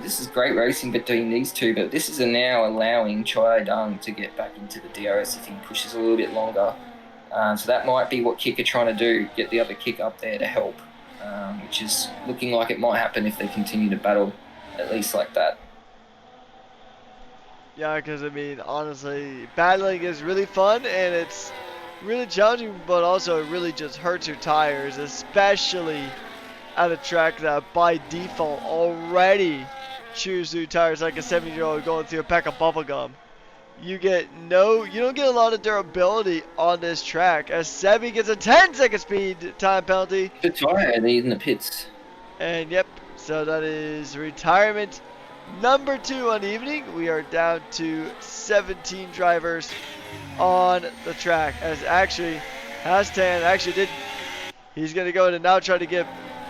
This is great racing between these two, but this is now allowing Chai Dung to get back into the DRS if he pushes a little bit longer. So that might be what Kick are trying to do, get the other Kick up there to help, which is looking like it might happen if they continue to battle, at least like that. Yeah, because, I mean, honestly, battling is really fun, and it's really challenging, but also it really just hurts your tires, especially at a track that by default already chews through tires like a 70-year-old going through a pack of bubble gum. You don't get a lot of durability on this track, as Sebi gets a 10-second speed time penalty. Good tire, they're in the pits. And yep, so that is retirement number 2 on the evening. We are down to 17 drivers on the track, as actually Hassan he's going to go in and now try to get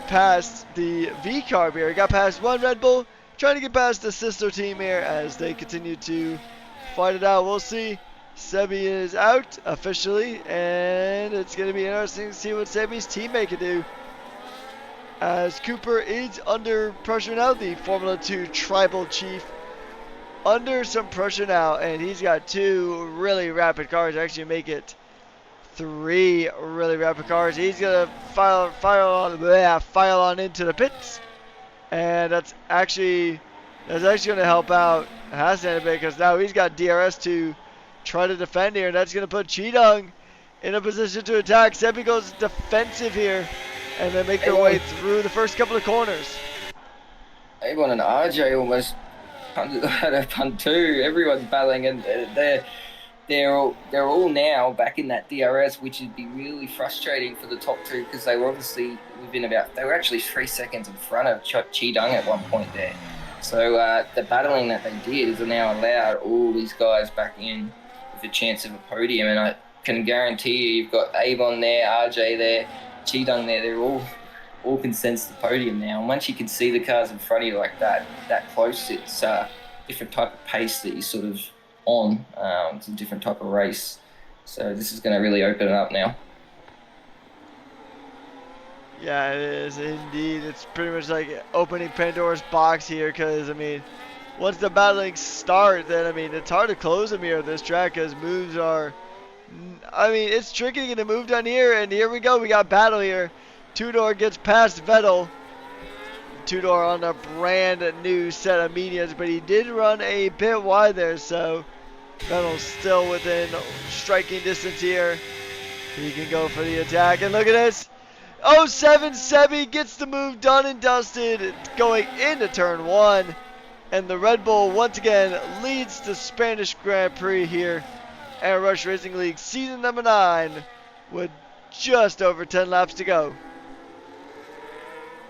past the V-Carb here. He got past one Red Bull, trying to get past the sister team here as they continue to fight it out. We'll see. Sebi is out officially, and it's going to be interesting to see what Sebi's teammate can do, as Cooper is under pressure now, the Formula 2 Tribal Chief under some pressure now, and he's got 2 really rapid cars, actually make it 3 really rapid cars. He's gonna file on into the pits, and that's actually gonna help out Hassan a bit, because now he's got DRS to try to defend here, and that's gonna put Cheetong in a position to attack. Sebi goes defensive here, and they make their way through the first couple of corners. Avon and RJ almost had a punt too. Everyone's battling, and they're all now back in that DRS, which would be really frustrating for the top 2, because they were obviously they were actually 3 seconds in front of Cheetong at one point there. So the battling that they did is now allowed all these guys back in with a chance of a podium, and I can guarantee you've got Avon there, RJ there, Cheetong there. They're all can sense the podium now. And once you can see the cars in front of you like that close, it's a different type of pace that you're sort of on. It's a different type of race. So this is going to really open it up now. Yeah, it is indeed. It's pretty much like opening Pandora's box here, because, I mean, once the battling starts, then, I mean, it's hard to close them here on this track, because moves are... I mean, it's tricky to get a move done here, and here we go. We got battle here. Tudor gets past Vettel. Tudor on a brand new set of mediums, but he did run a bit wide there, so Vettel's still within striking distance here. He can go for the attack, and look at this. 07 Sebi gets the move done and dusted, going into turn 1, and the Red Bull once again leads the Spanish Grand Prix here at Rush Racing League season number 9 with just over 10 laps to go.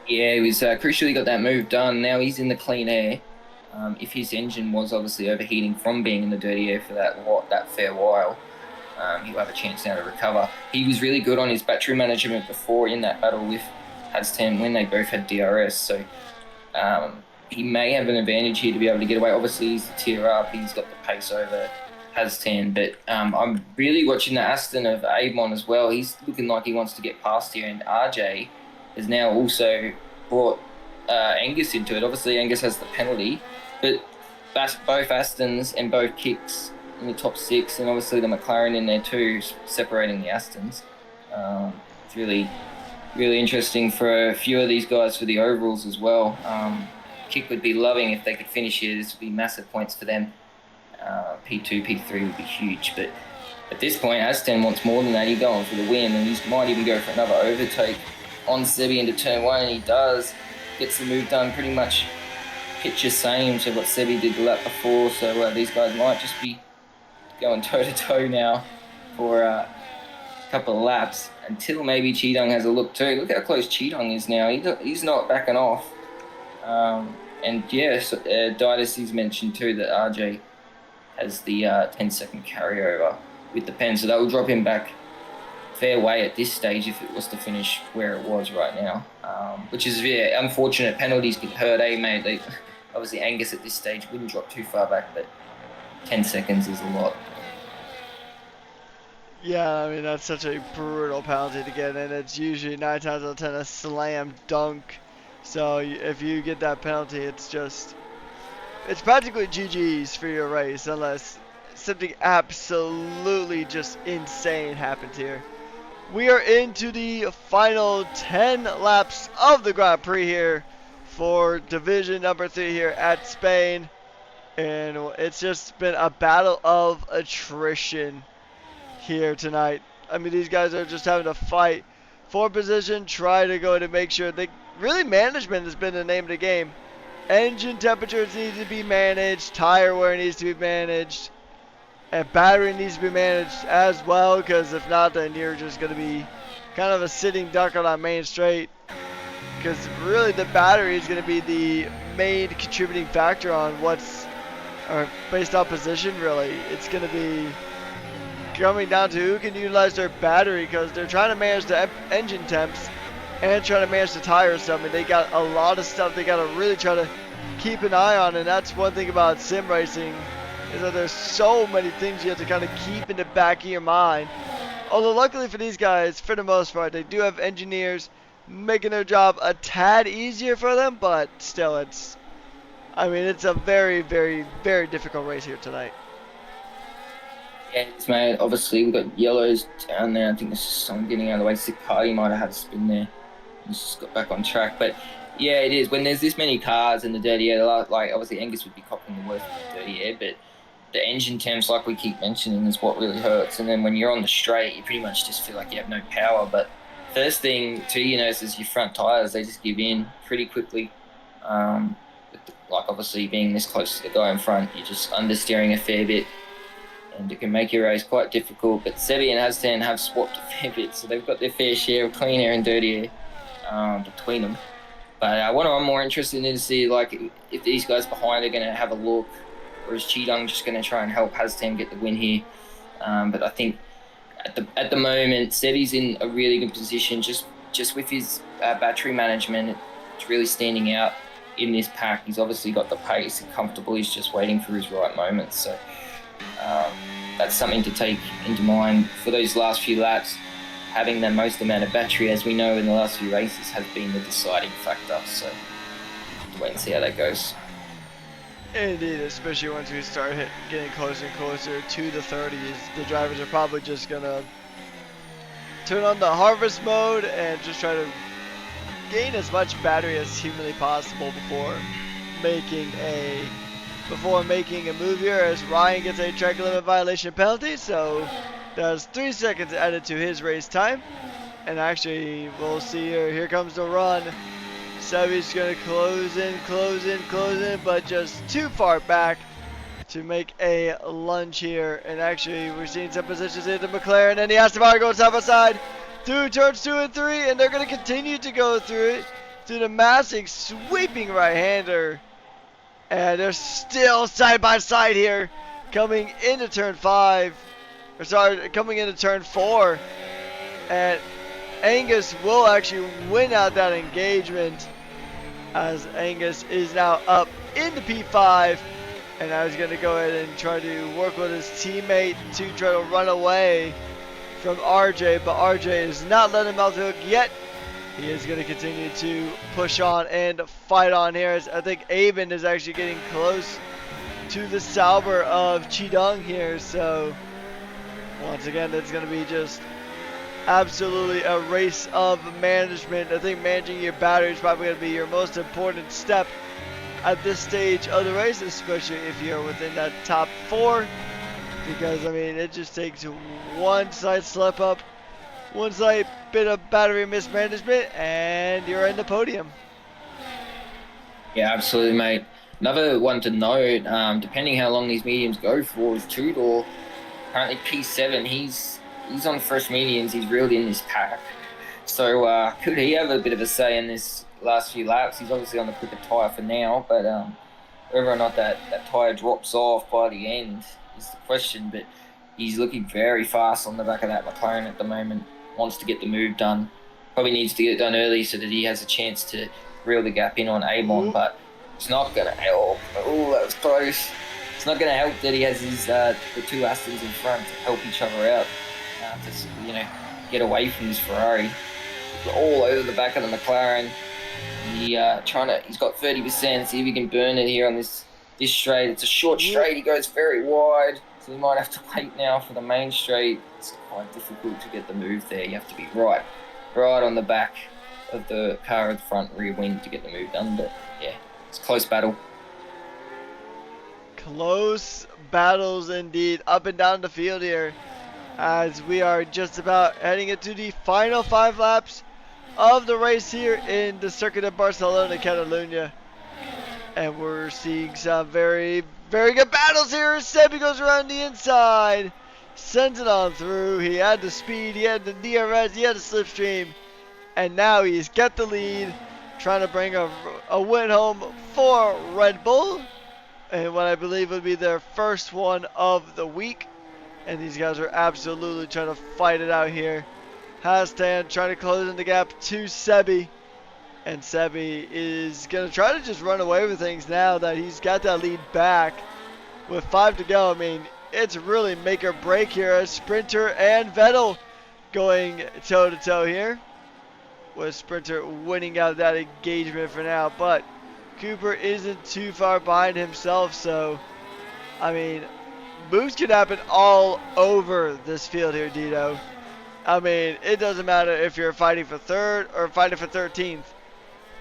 Yeah, he was crucially got that move done. Now he's in the clean air. If his engine was obviously overheating from being in the dirty air for that fair while, he'll have a chance now to recover. He was really good on his battery management before in that battle with Hassan when they both had DRS, so he may have an advantage here to be able to get away. Obviously, he's the tier up. He's got the pace over has 10. But I'm really watching the Aston of Avon as well. He's looking like he wants to get past here, and RJ has now also brought Angus into it. Obviously, Angus has the penalty, but both Astons and both kicks in the top six, and obviously the McLaren in there too, separating the Astons. It's really interesting for a few of these guys for the overalls as well. Kick would be loving if they could finish here. This would be massive points for them. P2, P3 would be huge, but at this point, Aston wants more than that. He's going for the win, and he might even go for another overtake on Sebi into turn one, and he does. Gets the move done pretty much picture same to what Sebi did the lap before, so these guys might just be going toe-to-toe now for a couple of laps until maybe Cheetong has a look too. Look how close Cheetong is now. He's not backing off. And yes, Didacy's mentioned too that RJ has the 10-second carryover with the pen, so that will drop him back fair way at this stage if it was to finish where it was right now, which is unfortunate. Penalties get hurt, mate? Obviously Angus at this stage wouldn't drop too far back, but 10 seconds is a lot. Yeah, I mean, that's such a brutal penalty to get, and it's usually 9 times out of 10 a slam dunk. So if you get that penalty, it's practically GG's for your race unless something absolutely just insane happens here. We are into the final 10 laps of the Grand Prix here for division number 3 here at Spain. And it's just been a battle of attrition here tonight. I mean, these guys are just having to fight for position, try to go to make sure management has been the name of the game. Engine temperatures need to be managed, tire wear needs to be managed, and battery needs to be managed as well, because if not, then you're just going to be kind of a sitting duck on that main straight, because really the battery is going to be the main contributing factor on based on position. Really, it's going to be coming down to who can utilize their battery, because they're trying to manage the engine temps and trying to manage the tire stuff. I mean, they got a lot of stuff they got to really try to keep an eye on, and that's one thing about sim racing, is that there's so many things you have to kind of keep in the back of your mind. Although luckily for these guys, for the most part, they do have engineers making their job a tad easier for them, but still, it's a very, very, very difficult race here tonight. Yes, mate. Obviously, we've got yellows down there. I think there's someone getting out of the way. Sick Party might have had a spin there. He's just got back on track. But yeah, it is. When there's this many cars in the dirty air, like obviously Angus would be copping the worst of the dirty air, but the engine temps, like we keep mentioning, is what really hurts. And then when you're on the straight, you pretty much just feel like you have no power. But first thing too, is your front tires. They just give in pretty quickly. Like obviously being this close to the guy in front, you're just understeering a fair bit, and it can make your race quite difficult. But Sebi and Hazdan have swapped a fair bit, so they've got their fair share of clean air and dirty air between them. But what I'm more interested in is to see, like, if these guys behind are going to have a look, or is Cheetong just going to try and help Hazdan get the win here? But I think at the moment, Sebi's in a really good position, just with his battery management. It's really standing out in this pack. He's obviously got the pace and comfortable. He's just waiting for his right moment. So that's something to take into mind for those last few laps. Having the most amount of battery, as we know in the last few races, has been the deciding factor. So we'll wait and see how that goes. Indeed, especially once we start getting closer and closer to the 30s, the drivers are probably just gonna turn on the harvest mode and just try to gain as much battery as humanly possible before making a move here, as Ryan gets a track limit violation penalty. So there's 3 seconds added to his race time. And actually, we'll see here. Here comes the run. Sebi's going to close in, but just too far back to make a lunge here. And actually, we're seeing some positions into McLaren, and the Aston Martin goes side by side through turns 2 and 3, and they're going to continue to go through it to the massive sweeping right-hander. And they're still side by side here, coming into turn 4. And Angus will actually win out that engagement, as Angus is now up into P5. And now he's going to go ahead and try to work with his teammate to try to run away from RJ, but RJ is not letting him off the hook yet. He is going to continue to push on and fight on here. As I think Aben is actually getting close to the Sauber of Chidong here. So once again, it's going to be just absolutely a race of management. I think managing your battery is probably going to be your most important step at this stage of the race, especially if you're within that top 4. Because, I mean, it just takes one slight slip up, one slight bit of battery mismanagement, and you're in the podium. Yeah, absolutely, mate. Another one to note, depending how long these mediums go for, is Tudor. Currently P7. He's on fresh mediums. He's really in this pack. So could he have a bit of a say in this last few laps? He's obviously on the quicker tyre for now, but whether or not that tyre drops off by the end is the question. But he's looking very fast on the back of that McLaren at the moment. Wants to get the move done. Probably needs to get it done early so that he has a chance to reel the gap in on Amon, but it's not going to help. Oh, that was close. It's not going to help that he has his the two Astons in front to help each other out, to get away from his Ferrari. All over the back of the McLaren. He's got 30%. See if he can burn it here on this straight. It's a short straight. He goes very wide, so he might have to wait now for the main straight. It's quite difficult to get the move there. You have to be right on the back of the car at the front rear wing to get the move done. But yeah, it's a close battle. Close battles indeed, up and down the field here, as we are just about heading into the final 5 laps of the race here in the circuit of Barcelona, Catalunya. And we're seeing some very, very good battles here. Sebi goes around the inside, sends it on through. He had the speed, he had the DRS, he had the slipstream, and now he's got the lead, trying to bring a win home for Red Bull, and what I believe would be their first one of the week. And these guys are absolutely trying to fight it out here. Hastan trying to close in the gap to Sebi. And Sebi is going to try to just run away with things now that he's got that lead back. With 5 to go, I mean, it's really make or break here as Sprinter and Vettel going toe-to-toe here. With Sprinter winning out that engagement for now. But Cooper isn't too far behind himself, so, I mean, moves can happen all over this field here, Dito. I mean, it doesn't matter if you're fighting for 3rd or fighting for 13th.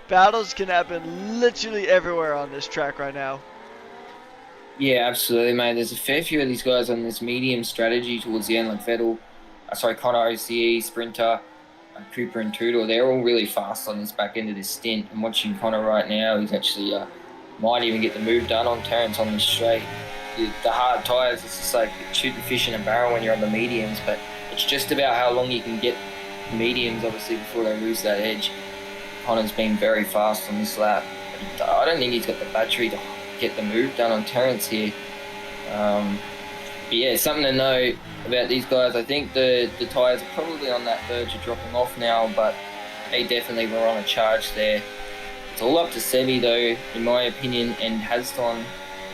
Battles can happen literally everywhere on this track right now. Yeah, absolutely, mate. There's a fair few of these guys on this medium strategy towards the end, like Vettel, Connor, OCE, Sprinter, Cooper and Tudor. They're all really fast on this back end of this stint. I'm watching Connor right now. He's actually might even get the move done on Terrence on this straight. The hard tyres, it's just like shooting fish in a barrel when you're on the mediums, but it's just about how long you can get the mediums, obviously, before they lose that edge. Connor's been very fast on this lap. I don't think he's got the battery to get the move done on Terrence here. But yeah, something to note about these guys. I think the tyres are probably on that verge of dropping off now, but they definitely were on a charge there. It's all up to Sebi, though, in my opinion, and Haston,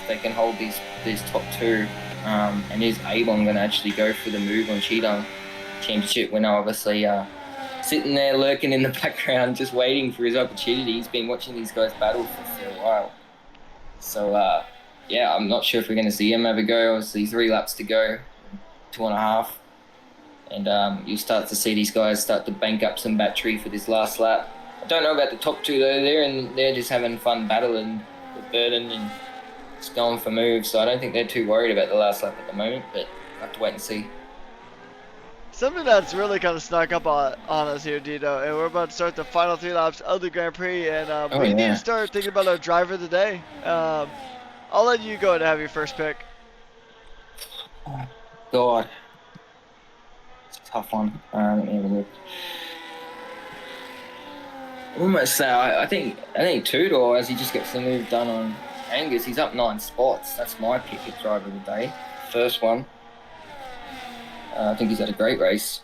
if they can hold these top 2. And is Avon going to actually go for the move on Cheetah Championship winner, obviously sitting there lurking in the background just waiting for his opportunity. He's been watching these guys battle for a while. So, yeah, I'm not sure if we're going to see him have a go. Obviously, 3 laps to go, 2.5. And you'll start to see these guys start to bank up some battery for this last lap. I don't know about the top 2, though. They're just having fun battling with Burden and just going for moves. So I don't think they're too worried about the last lap at the moment, but I'll have to wait and see. Something that's really kind of snuck up on us here, Dito, and we're about to start the final 3 laps of the Grand Prix, and we need to start thinking about our driver of the day. I'll let you go and have your first pick. Oh, God. It's a tough one. Let me have a look. Almost say I think Tudor, as he just gets the move done on Angus, he's up 9 spots. That's my pick at driver of the day. First one. I think he's had a great race.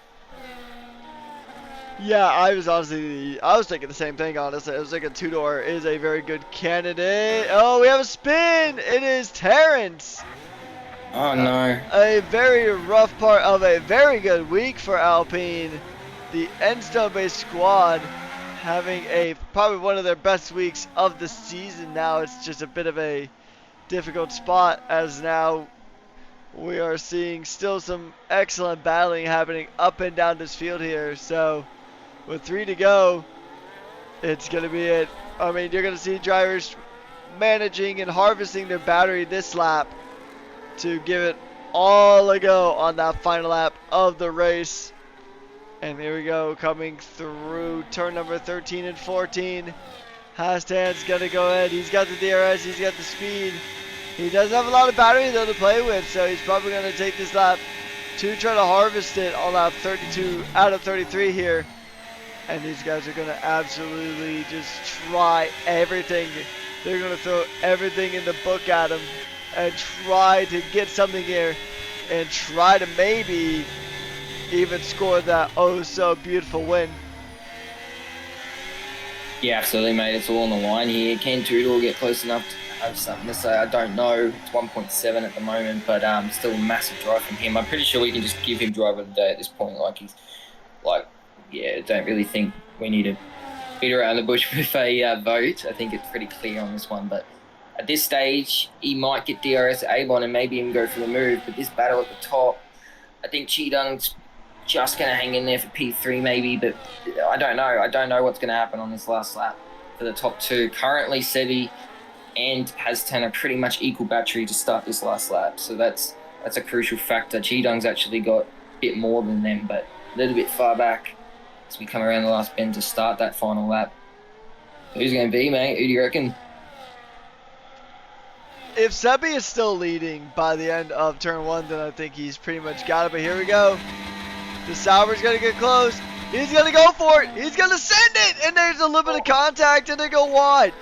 Yeah, I was thinking the same thing, honestly. I was thinking Tudor is a very good candidate. Oh, we have a spin! It is Terrence! Oh no. A very rough part of a very good week for Alpine. The Enstone based squad having a probably one of their best weeks of the season now. It's just a bit of a difficult spot as now we are seeing still some excellent battling happening up and down this field here. So with 3 to go, it's going to be it. I mean, you're going to see drivers managing and harvesting their battery this lap to give it all a go on that final lap of the race. And here we go, coming through turn number 13 and 14. Hastan's going to go ahead. He's got the DRS, he's got the speed. He doesn't have a lot of battery though to play with, so he's probably going to take this lap to try to harvest it on lap 32 out of 33 here. And these guys are going to absolutely just try everything. They're going to throw everything in the book at him and try to get something here and try to maybe even score that oh so beautiful win. Yeah, absolutely, mate. It's all on the line here. Can Tudor get close enough to have something to say? I don't know. It's 1.7 at the moment, but still a massive drive from him. I'm pretty sure we can just give him driver of the day at this point. Don't really think we need to beat around the bush with a vote. I think it's pretty clear on this one, but at this stage, he might get DRS at Avon and maybe even go for the move. But this battle at the top, I think Cheetung's just going to hang in there for P3 maybe, but I don't know. I don't know what's going to happen on this last lap for the top two. Currently, Sebi and Hastan are pretty much equal battery to start this last lap, so that's a crucial factor. Cheetung's actually got a bit more than them, but a little bit far back as we come around the last bend to start that final lap. Who's going to be, mate? Who do you reckon? If Sebi is still leading by the end of turn 1, then I think he's pretty much got it. But here we go. The Sauber's going to get close. He's going to go for it. He's going to send it. And there's a little bit of contact, and they go wide.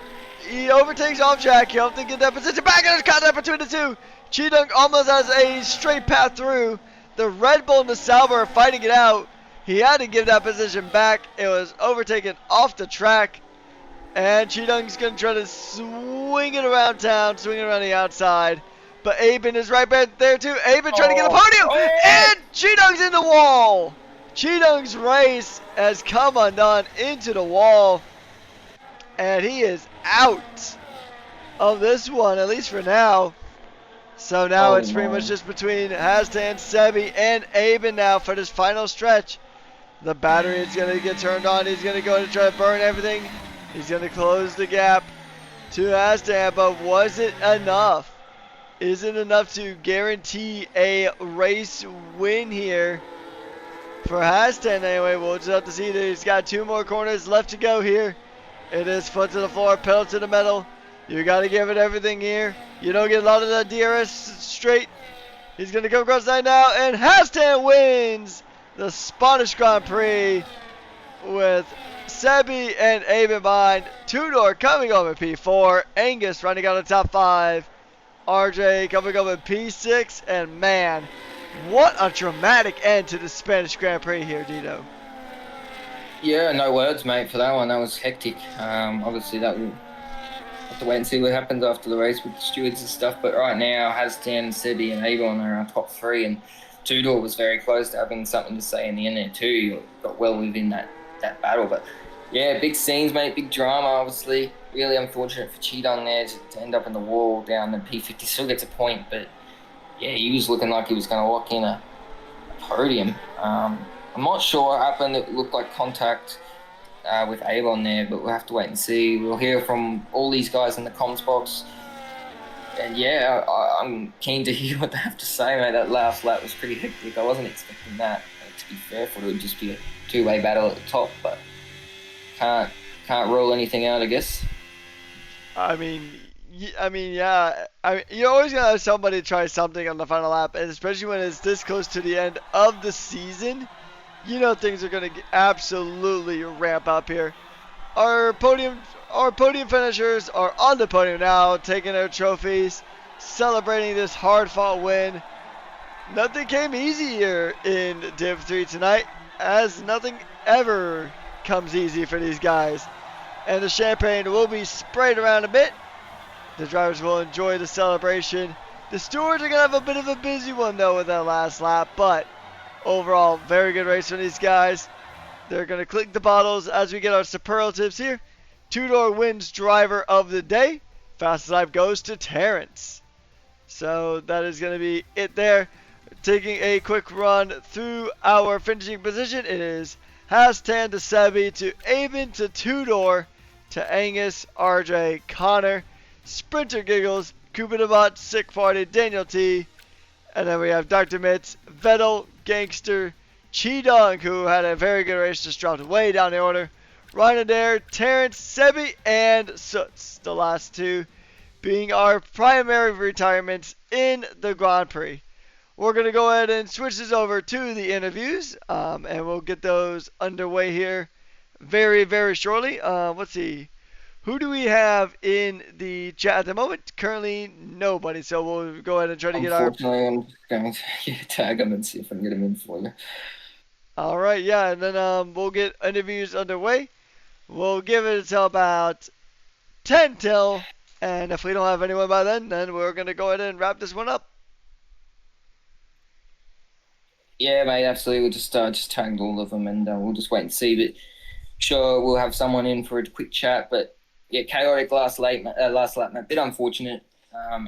He overtakes off Jack. He'll have to get that position back, and there's contact between the two. Cheetung almost has a straight path through. The Red Bull and the Sauber are fighting it out. He had to give that position back. It was overtaken off the track. And Cheetung's going to try to swing it around town, swing it around the outside. But Aben is right back there too. Aben trying to get a podium. And Cheetung's in the wall. Cheetung's race has come undone into the wall. And he is out of this one, at least for now. So now it's pretty much just between Hastan, Sebi, and Aben now for this final stretch. The battery is going to get turned on. He's going to go to try to burn everything. He's going to close the gap to Hastan, but was it enough? Is it enough to guarantee a race win here for Hastan anyway? We'll just have to see. He's got 2 more corners left to go here. It is foot to the floor, pedal to the metal. You got to give it everything here. You don't get a lot of the DRS straight. He's going to come across that now, and Hastan wins the Spanish Grand Prix with Sebi and Aben behind. Tudor coming over P4. Angus running out of top 5. RJ coming over P6. And man, what a dramatic end to the Spanish Grand Prix here, Dino. Yeah, no words, mate, for that one. That was hectic. Obviously, that will have to wait and see what happens after the race with the stewards and stuff. But right now, Hastan, Sebi, and Avon are our top 3. And Tudor was very close to having something to say in the end there too. Got well within that battle. But yeah, big scenes, mate, big drama, obviously. Really unfortunate for Cheetung there to end up in the wall down the P50. Still gets a point, but yeah, he was looking like he was going to lock in a podium. I'm not sure what happened. It looked like contact with Avon there, but we'll have to wait and see. We'll hear from all these guys in the comms box. And yeah, I'm keen to hear what they have to say, mate. That last lap was pretty hectic. I wasn't expecting that. To be fair, it would just be a 2-way battle at the top, but can't rule anything out, I guess. I mean, yeah. You're always gonna have somebody try something on the final lap, and especially when it's this close to the end of the season, you know things are gonna absolutely ramp up here. Our podium finishers are on the podium now, taking their trophies, celebrating this hard-fought win. Nothing came easy here in Div 3 tonight. as nothing ever comes easy for these guys. And the champagne will be sprayed around a bit. The drivers will enjoy the celebration. The stewards are going to have a bit of a busy one, though, with that last lap, but overall, very good race from these guys. They're going to click the bottles as we get our superlatives here. Two-door wins driver of the day. Fastest lap goes to Terrence. So that is going to be it there. Taking a quick run through our finishing position, it is Hastan to Sebi to Avon to Tudor to Angus, RJ, Connor, Sprinter Giggles, Kubinabot, Sick Party, Daniel T, and then we have Dr. Mitz, Vettel, Gangster, Chi who had a very good race, just dropped way down the order. Ryan Adair, Terrence, Sebi, and Soots, the last two being our primary retirements in the Grand Prix. We're going to go ahead and switch this over to the interviews, and we'll get those underway here very, very shortly. Let's see. Who do we have in the chat at the moment? Currently, nobody. So we'll go ahead and try to get our. Unfortunately, I'm just going to tag them and see if I can get them in for you. All right, yeah, and then we'll get interviews underway. We'll give it until about 10 till, and if we don't have anyone by then we're going to go ahead and wrap this one up. Yeah, mate, absolutely. We'll just tagged all of them, and we'll just wait and see. But sure, we'll have someone in for a quick chat. But yeah, chaotic last lap, mate. A bit unfortunate.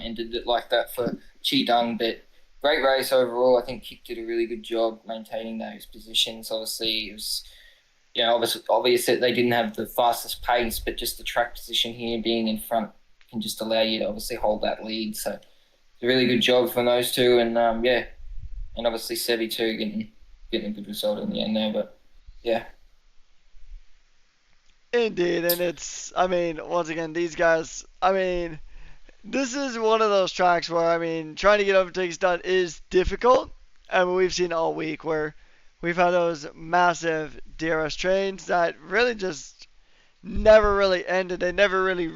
Ended it like that for Chi, but great race overall. I think Kick did a really good job maintaining those positions. Obviously, it was obviously they didn't have the fastest pace, but just the track position here, being in front, can just allow you to obviously hold that lead. So it's a really good job from those two, and and obviously Sevi too getting a good result in the end there. But yeah. Indeed, and once again, these guys, this is one of those tracks where, trying to get overtakes done is difficult. We've seen all week where we've had those massive DRS trains that really just never really ended. They never really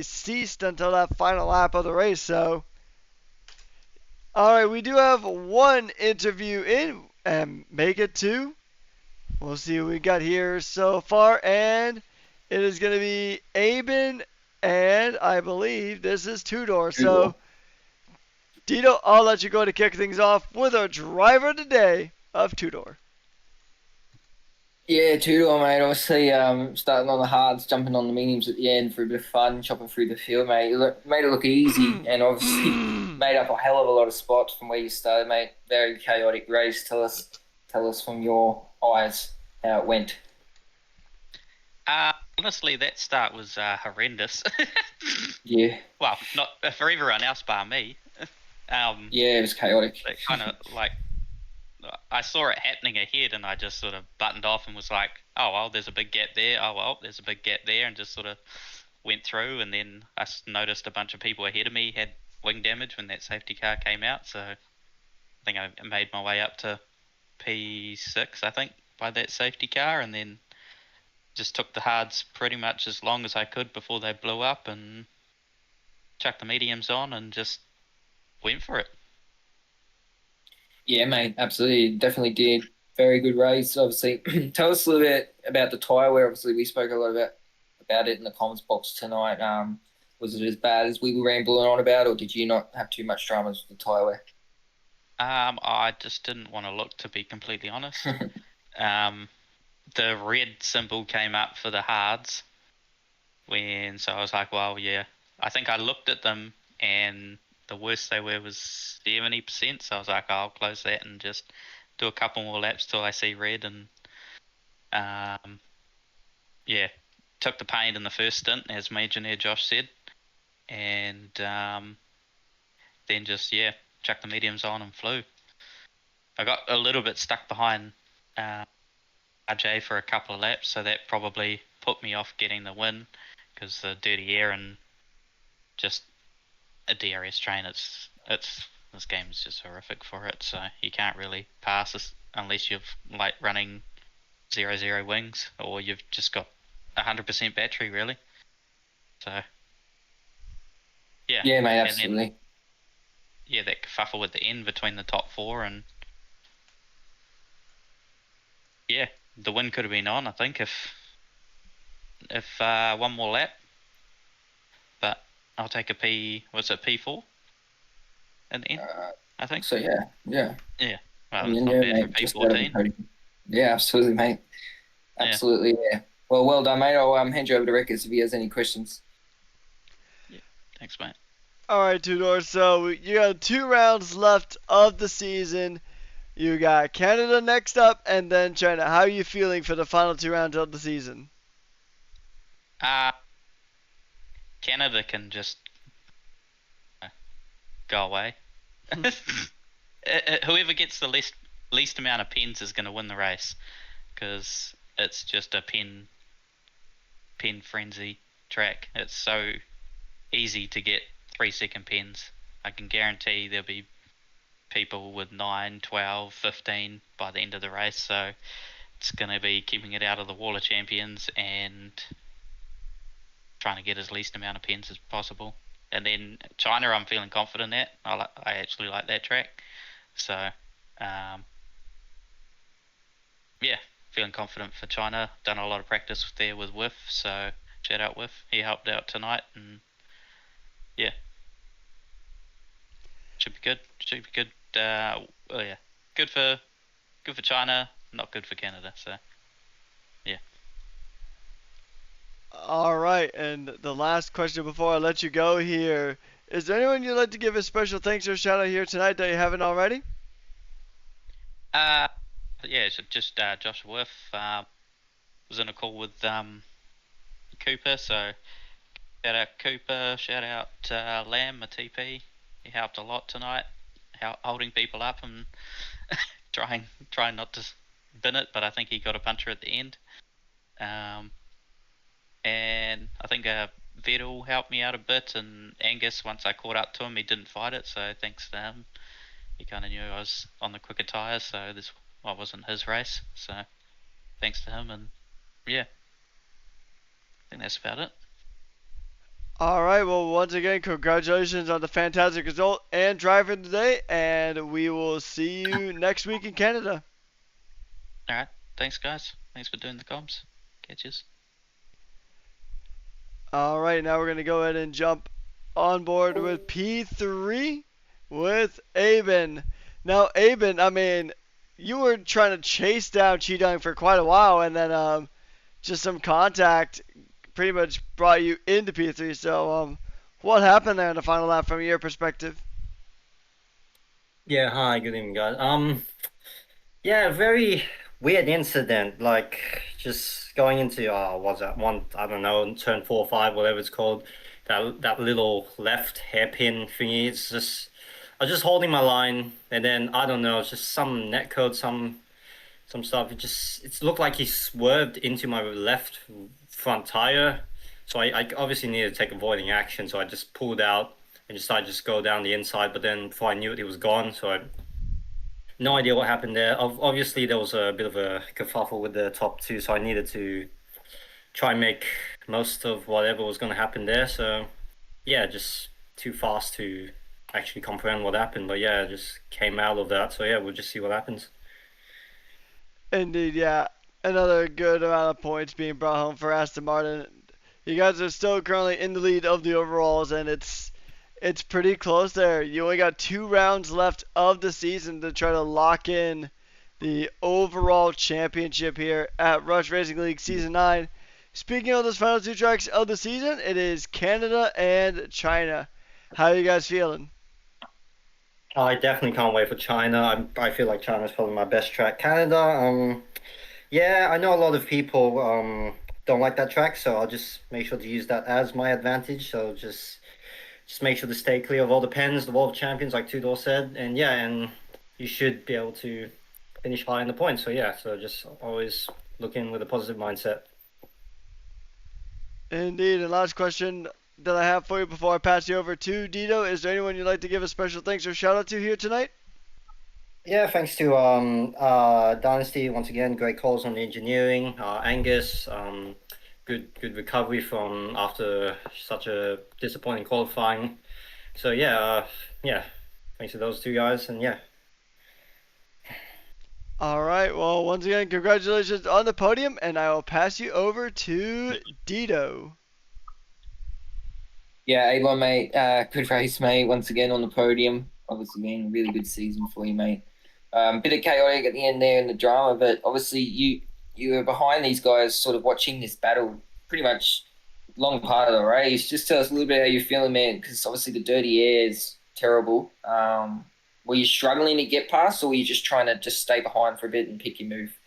ceased until that final lap of the race. So, all right, we do have one interview in, and make it two. We'll see what we got here so far, and it is going to be Aben, and I believe this is Tudor. So, Dito, I'll let you go to kick things off with our driver today of Tudor. Yeah, Tudor, mate. Obviously, starting on the hards, jumping on the mediums at the end for a bit of fun, chopping through the field, mate. Made it look easy, and obviously made up a hell of a lot of spots from where you started, mate. Very chaotic race. Tell us from your eyes how it went. Honestly, that start was horrendous. Yeah. Well, not for everyone else bar me. Yeah, it was chaotic. It kind of like I saw it happening ahead, and I just sort of buttoned off and was like, "Oh well, there's a big gap there. Oh well, there's a big gap there," and just sort of went through. And then I noticed a bunch of people ahead of me had wing damage when that safety car came out. So I think I made my way up to P6, I think, by that safety car, and then just took the hards pretty much as long as I could before they blew up, and chucked the mediums on and just went for it. Yeah, mate, absolutely. Definitely did. Very good race, obviously. Tell us a little bit about the tyre wear. Obviously, we spoke a lot about it in the comments box tonight. Was it as bad as we were rambling on about, or did you not have too much dramas with the tyre wear? I just didn't want to look, to be completely honest. The red symbol came up for the hards so I was like, well, yeah. I think I looked at them, and the worst they were was 70%, so I was like, I'll close that and just do a couple more laps till I see red. And yeah, took the paint in the first stint, as my engineer Josh said, and then just chucked the mediums on and flew. I got a little bit stuck behind RJ for a couple of laps, so that probably put me off getting the win, because the dirty air and just a DRS train, it's this game is just horrific for it. So you can't really pass this unless you're like running 0-0 wings, or you've just got 100% battery, really. So Yeah, mate, absolutely. Then, that kerfuffle at the end between the top four, and yeah, the win could have been on. I think if one more lap, but I'll take a P. What's it, P4 in the end? I think. So yeah, yeah. Yeah. Well, And it's then not yeah, bad for mate, just out of the P14. podium. Yeah, absolutely, mate. Yeah. Absolutely, yeah. Well, well done, mate. I'll hand you over to Records if he has any questions. Yeah. Thanks, mate. All right, Tudor. So you got 2 rounds left of the season. You got Canada next up, and then China. How are you feeling for the final 2 rounds of the season? Uh Canada can just go away. Whoever gets the least amount of pins is going to win the race, because it's just a pen frenzy track. It's so easy to get 3-second pins. I can guarantee there'll be people with 9, 12, 15 by the end of the race. So it's going to be keeping it out of the Wall of Champions and trying to get as least amount of pins as possible. And then China, I'm feeling confident at. I actually like that track. So, yeah, feeling confident for China. Done a lot of practice there with Whiff, so shout out Whiff. He helped out tonight, and yeah, should be good. Should be good. Oh yeah, good for China, not good for Canada. So yeah. All right, and the last question before I let you go here. Is there anyone you'd like to give a special thanks or shout out here tonight that you haven't already? Uh, yeah, so just Josh Whiff was in a call with Cooper, so shout out Cooper, shout out Lamb, a TP. He helped a lot tonight, holding people up and trying not to bin it, but I think he got a puncher at the end. And I think Vettel helped me out a bit, and Angus, once I caught up to him, he didn't fight it, so thanks to him. He kind of knew I was on the quicker tyres, so this wasn't his race, so thanks to him, and yeah, I think that's about it. All right, well, once again, congratulations on the fantastic result and driving today, and we will see you next week in Canada. All right, thanks guys. Thanks for doing the comms. Catches. All right, now we're going to go ahead and jump on board with P3 with Aben. Now, Aben, I mean, you were trying to chase down Cheetang for quite a while, and then just some contact pretty much brought you into P3. So, what happened there in the final lap from your perspective? Yeah, hi, good evening, guys. Yeah, very weird incident. Like just going into what's that one? I don't know, turn 4 or 5, whatever it's called. That little left hairpin thingy. It's just I was just holding my line, and then I don't know, it's just some net code, some stuff. It looked like he swerved into my left front tire. So I obviously needed to take avoiding action. So I just pulled out and decided to just go down the inside. But then before I knew it, he was gone. So I no idea what happened there. Obviously, there was a bit of a kerfuffle with the top two. So I needed to try and make most of whatever was going to happen there. So yeah, just too fast to actually comprehend what happened. But yeah, just came out of that. So yeah, we'll just see what happens. Indeed, yeah. Another good amount of points being brought home for Aston Martin. You guys are still currently in the lead of the overalls, and it's pretty close there. You only got 2 rounds left of the season to try to lock in the overall championship here at Rush Racing League Season 9. Speaking of those final 2 tracks of the season, it is Canada and China. How are you guys feeling? I definitely can't wait for China. I feel like China's probably my best track. Canada, yeah, I know a lot of people don't like that track, so I'll just make sure to use that as my advantage. So just make sure to stay clear of all the pens, the World Champions, like Tudor said, and yeah, and you should be able to finish high in the points. So yeah, so just always look in with a positive mindset. Indeed, and last question that I have for you before I pass you over to Dito. Is there anyone you'd like to give a special thanks or shout out to here tonight? Yeah, thanks to Dynasty once again. Great calls on the engineering. Angus, good recovery from after such a disappointing qualifying. So yeah, yeah, thanks to those two guys, and yeah. All right. Well, once again, congratulations on the podium, and I will pass you over to Dito. Yeah, Avon, mate. Good race, mate. Once again on the podium. Obviously, been a really good season for you, mate. Bit of chaotic at the end there in the drama, but obviously you were behind these guys, sort of watching this battle pretty much long part of the race. Just tell us a little bit how you're feeling, man, because obviously the dirty air is terrible. Were you struggling to get past, or were you just trying to just stay behind for a bit and pick your move?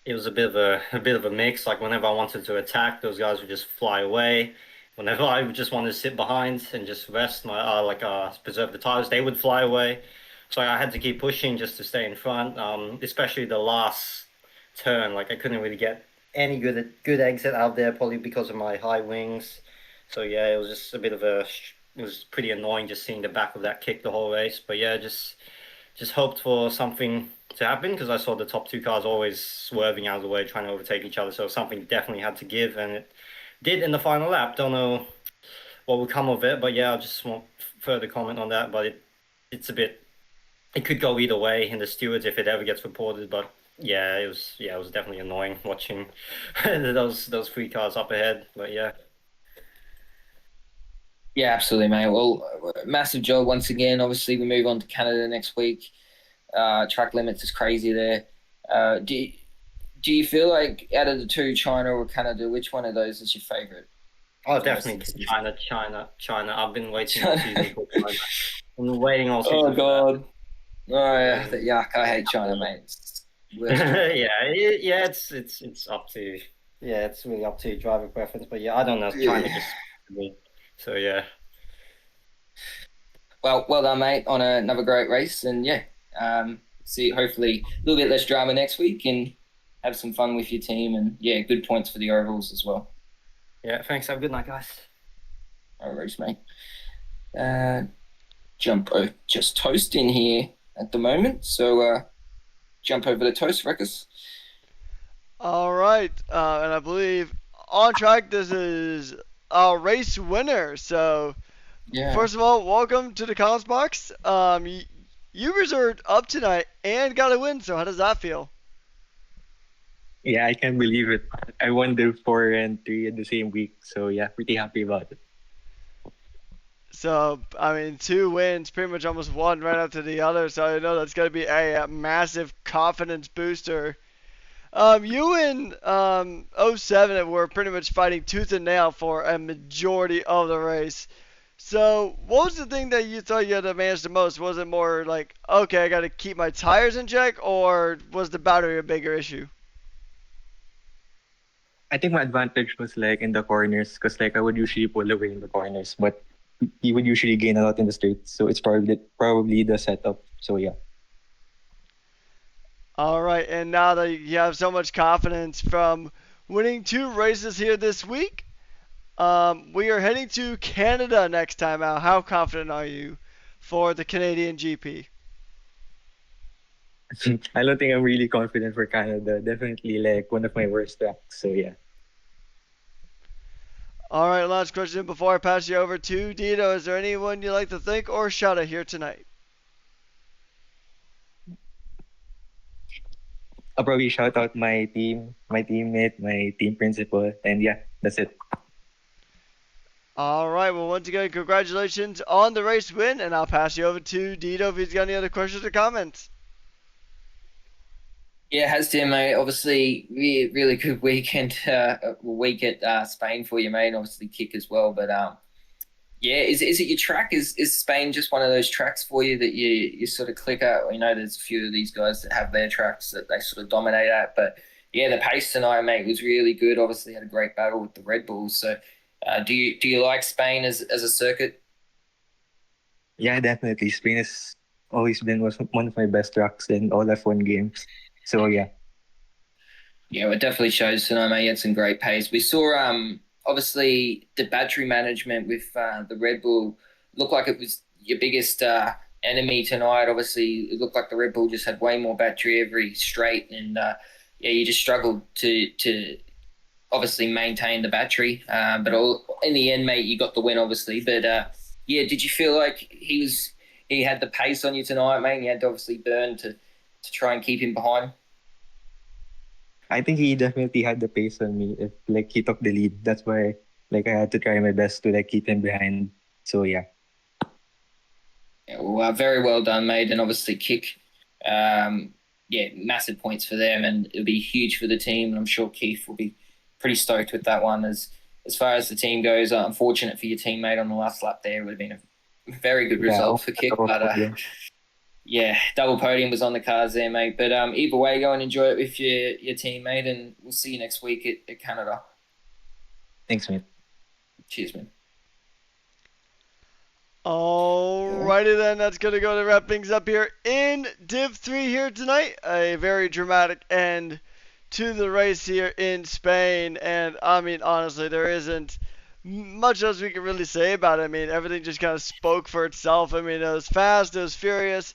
It was a bit of a mix. Like whenever I wanted to attack, those guys would just fly away. Whenever I just wanted to sit behind and just rest my preserve the tires, they would fly away. So I had to keep pushing just to stay in front. Especially the last turn, like I couldn't really get any good exit out there, probably because of my high wings. So yeah, it was just a bit of a. It was pretty annoying just seeing the back of that kick the whole race. But yeah, just hoped for something to happen because I saw the top two cars always swerving out of the way, trying to overtake each other. So something definitely had to give, and it did in the final lap. Don't know what will come of it, but yeah, I just want further comment on that. But it's a bit. It could go either way in the stewards if it ever gets reported. But it was definitely annoying watching those three cars up ahead. But yeah. Yeah, absolutely, mate. Well, massive job once again. Obviously, we move on to Canada next week. Track limits is crazy there. Do you feel like out of the two, China or Canada, which one of those is your favorite? Oh, The rest of the definitely season? China. I've been waiting all China. season for China. I've been waiting all Oh season for that. God. Oh yeah, Yeah. yuck! I hate China, mate. It's the worst track. Yeah, it's up to it's really up to driver preference. But yeah, I don't know. China Yeah. just so yeah. Well done, mate, on another great race, and yeah, see, hopefully a little bit less drama next week, and have some fun with your team, and yeah, good points for the overalls as well. Yeah, thanks. Have a good night, guys. No worries, mate. Uh, just toast in here at the moment, so jump over to toast, Rekus. All right, and I believe on track. This is our race winner. So Yeah. first of all, welcome to the Collins box. You reserved up tonight and got a win. So how does that feel? Yeah, I can't believe it. I won the 4 and 3 in the same week. So yeah, pretty happy about it. So I mean, two wins, pretty much almost one right after the other. So I know that's going to be a massive confidence booster. You and '07 were pretty much fighting tooth and nail for a majority of the race. So, what was the thing that you thought you had to manage the most? Was it more like, okay, I got to keep my tires in check, or was the battery a bigger issue? I think my advantage was like in the corners because like I would usually pull away in the corners, but he would usually gain a lot in the straight. So it's probably the setup. So yeah. All right, and now that you have so much confidence from winning two races here this week, we are heading to Canada next time out. How confident are you for the Canadian GP? I don't think I'm really confident for Canada. Definitely like one of my worst tracks. So yeah. All right, last question before I pass you over to Dito. Is there anyone you'd like to thank or shout out here tonight? I'll probably shout out my team, my teammate, my team principal, and yeah, that's it. All right, well, once again, congratulations on the race win, and I'll pass you over to Dito if he's got any other questions or comments. Yeah, it has to, mate. Obviously, really good weekend, week at Spain for you, mate. Obviously, kick as well. But yeah, is it your track? Is Spain just one of those tracks for you that you sort of click out? You know, there's a few of these guys that have their tracks that they sort of dominate at. But yeah, the pace tonight, mate, was really good. Obviously, had a great battle with the Red Bulls. So, do you like Spain as a circuit? Yeah, definitely. Spain has always been one of my best tracks in all F1 games. So yeah. Yeah, well, it definitely shows tonight, mate. You had some great pace. We saw obviously the battery management with the Red Bull looked like it was your biggest enemy tonight. Obviously, it looked like the Red Bull just had way more battery every straight, and yeah, you just struggled to obviously maintain the battery. But in the end, mate, you got the win, obviously. But yeah, did you feel like he had the pace on you tonight, mate? And you had to obviously burn to to try and keep him behind? I think he definitely had the pace on me. If like he took the lead, that's why like I had to try my best to like keep him behind. So yeah. Yeah, well, very well done, mate, and obviously Kick. Yeah, massive points for them, and it'll be huge for the team. And I'm sure Keith will be pretty stoked with that one. As far as the team goes, unfortunate for your teammate on the last lap there. It would have been a very good Yeah, result for Kick, but yeah, double podium was on the cards there, mate. But either way, go and enjoy it with your teammate, and we'll see you next week at Canada. thanks, mate. Cheers, man. Alrighty then, that's going to go to wrap things up here in Div 3 here tonight. A very dramatic end to the race here in Spain. And I mean, honestly, there isn't much else we can really say about it. I mean, everything just kind of spoke for itself. I mean, it was fast, it was furious,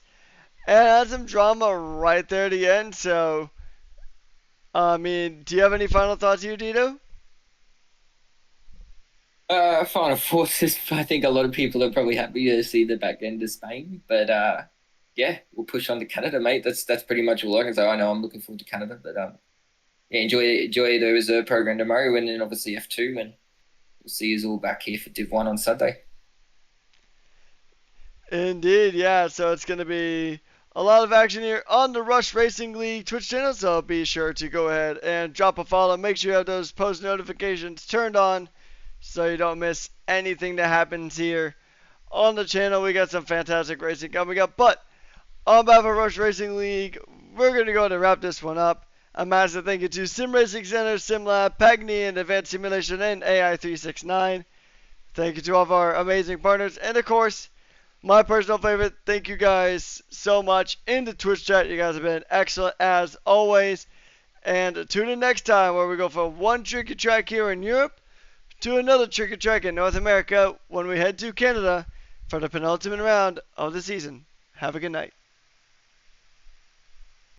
and it had some drama right there at the end. So, I mean, do you have any final thoughts here, Dito? Final forces. I think a lot of people are probably happy to see the back end of Spain, but yeah, we'll push on to Canada, mate. That's pretty much all I can say. I know I'm looking forward to Canada, but yeah, enjoy the reserve program tomorrow, and then obviously F2, and we'll see you all back here for Div 1 on Sunday. Indeed, yeah. So it's going to be a lot of action here on the Rush Racing League Twitch channel. So be sure to go ahead and drop a follow. Make sure you have those post notifications turned on so you don't miss anything that happens here on the channel. We got some fantastic racing coming up. But on behalf of Rush Racing League, we're going to go ahead and wrap this one up. A massive thank you to Sim Racing Center, SimLab, Pagni, and Advanced Simulation, and AI369. Thank you to all of our amazing partners. And of course, my personal favorite, thank you guys so much in the Twitch chat. You guys have been excellent as always. And tune in next time where we go from one tricky track here in Europe to another tricky track in North America when we head to Canada for the penultimate round of the season. Have a good night.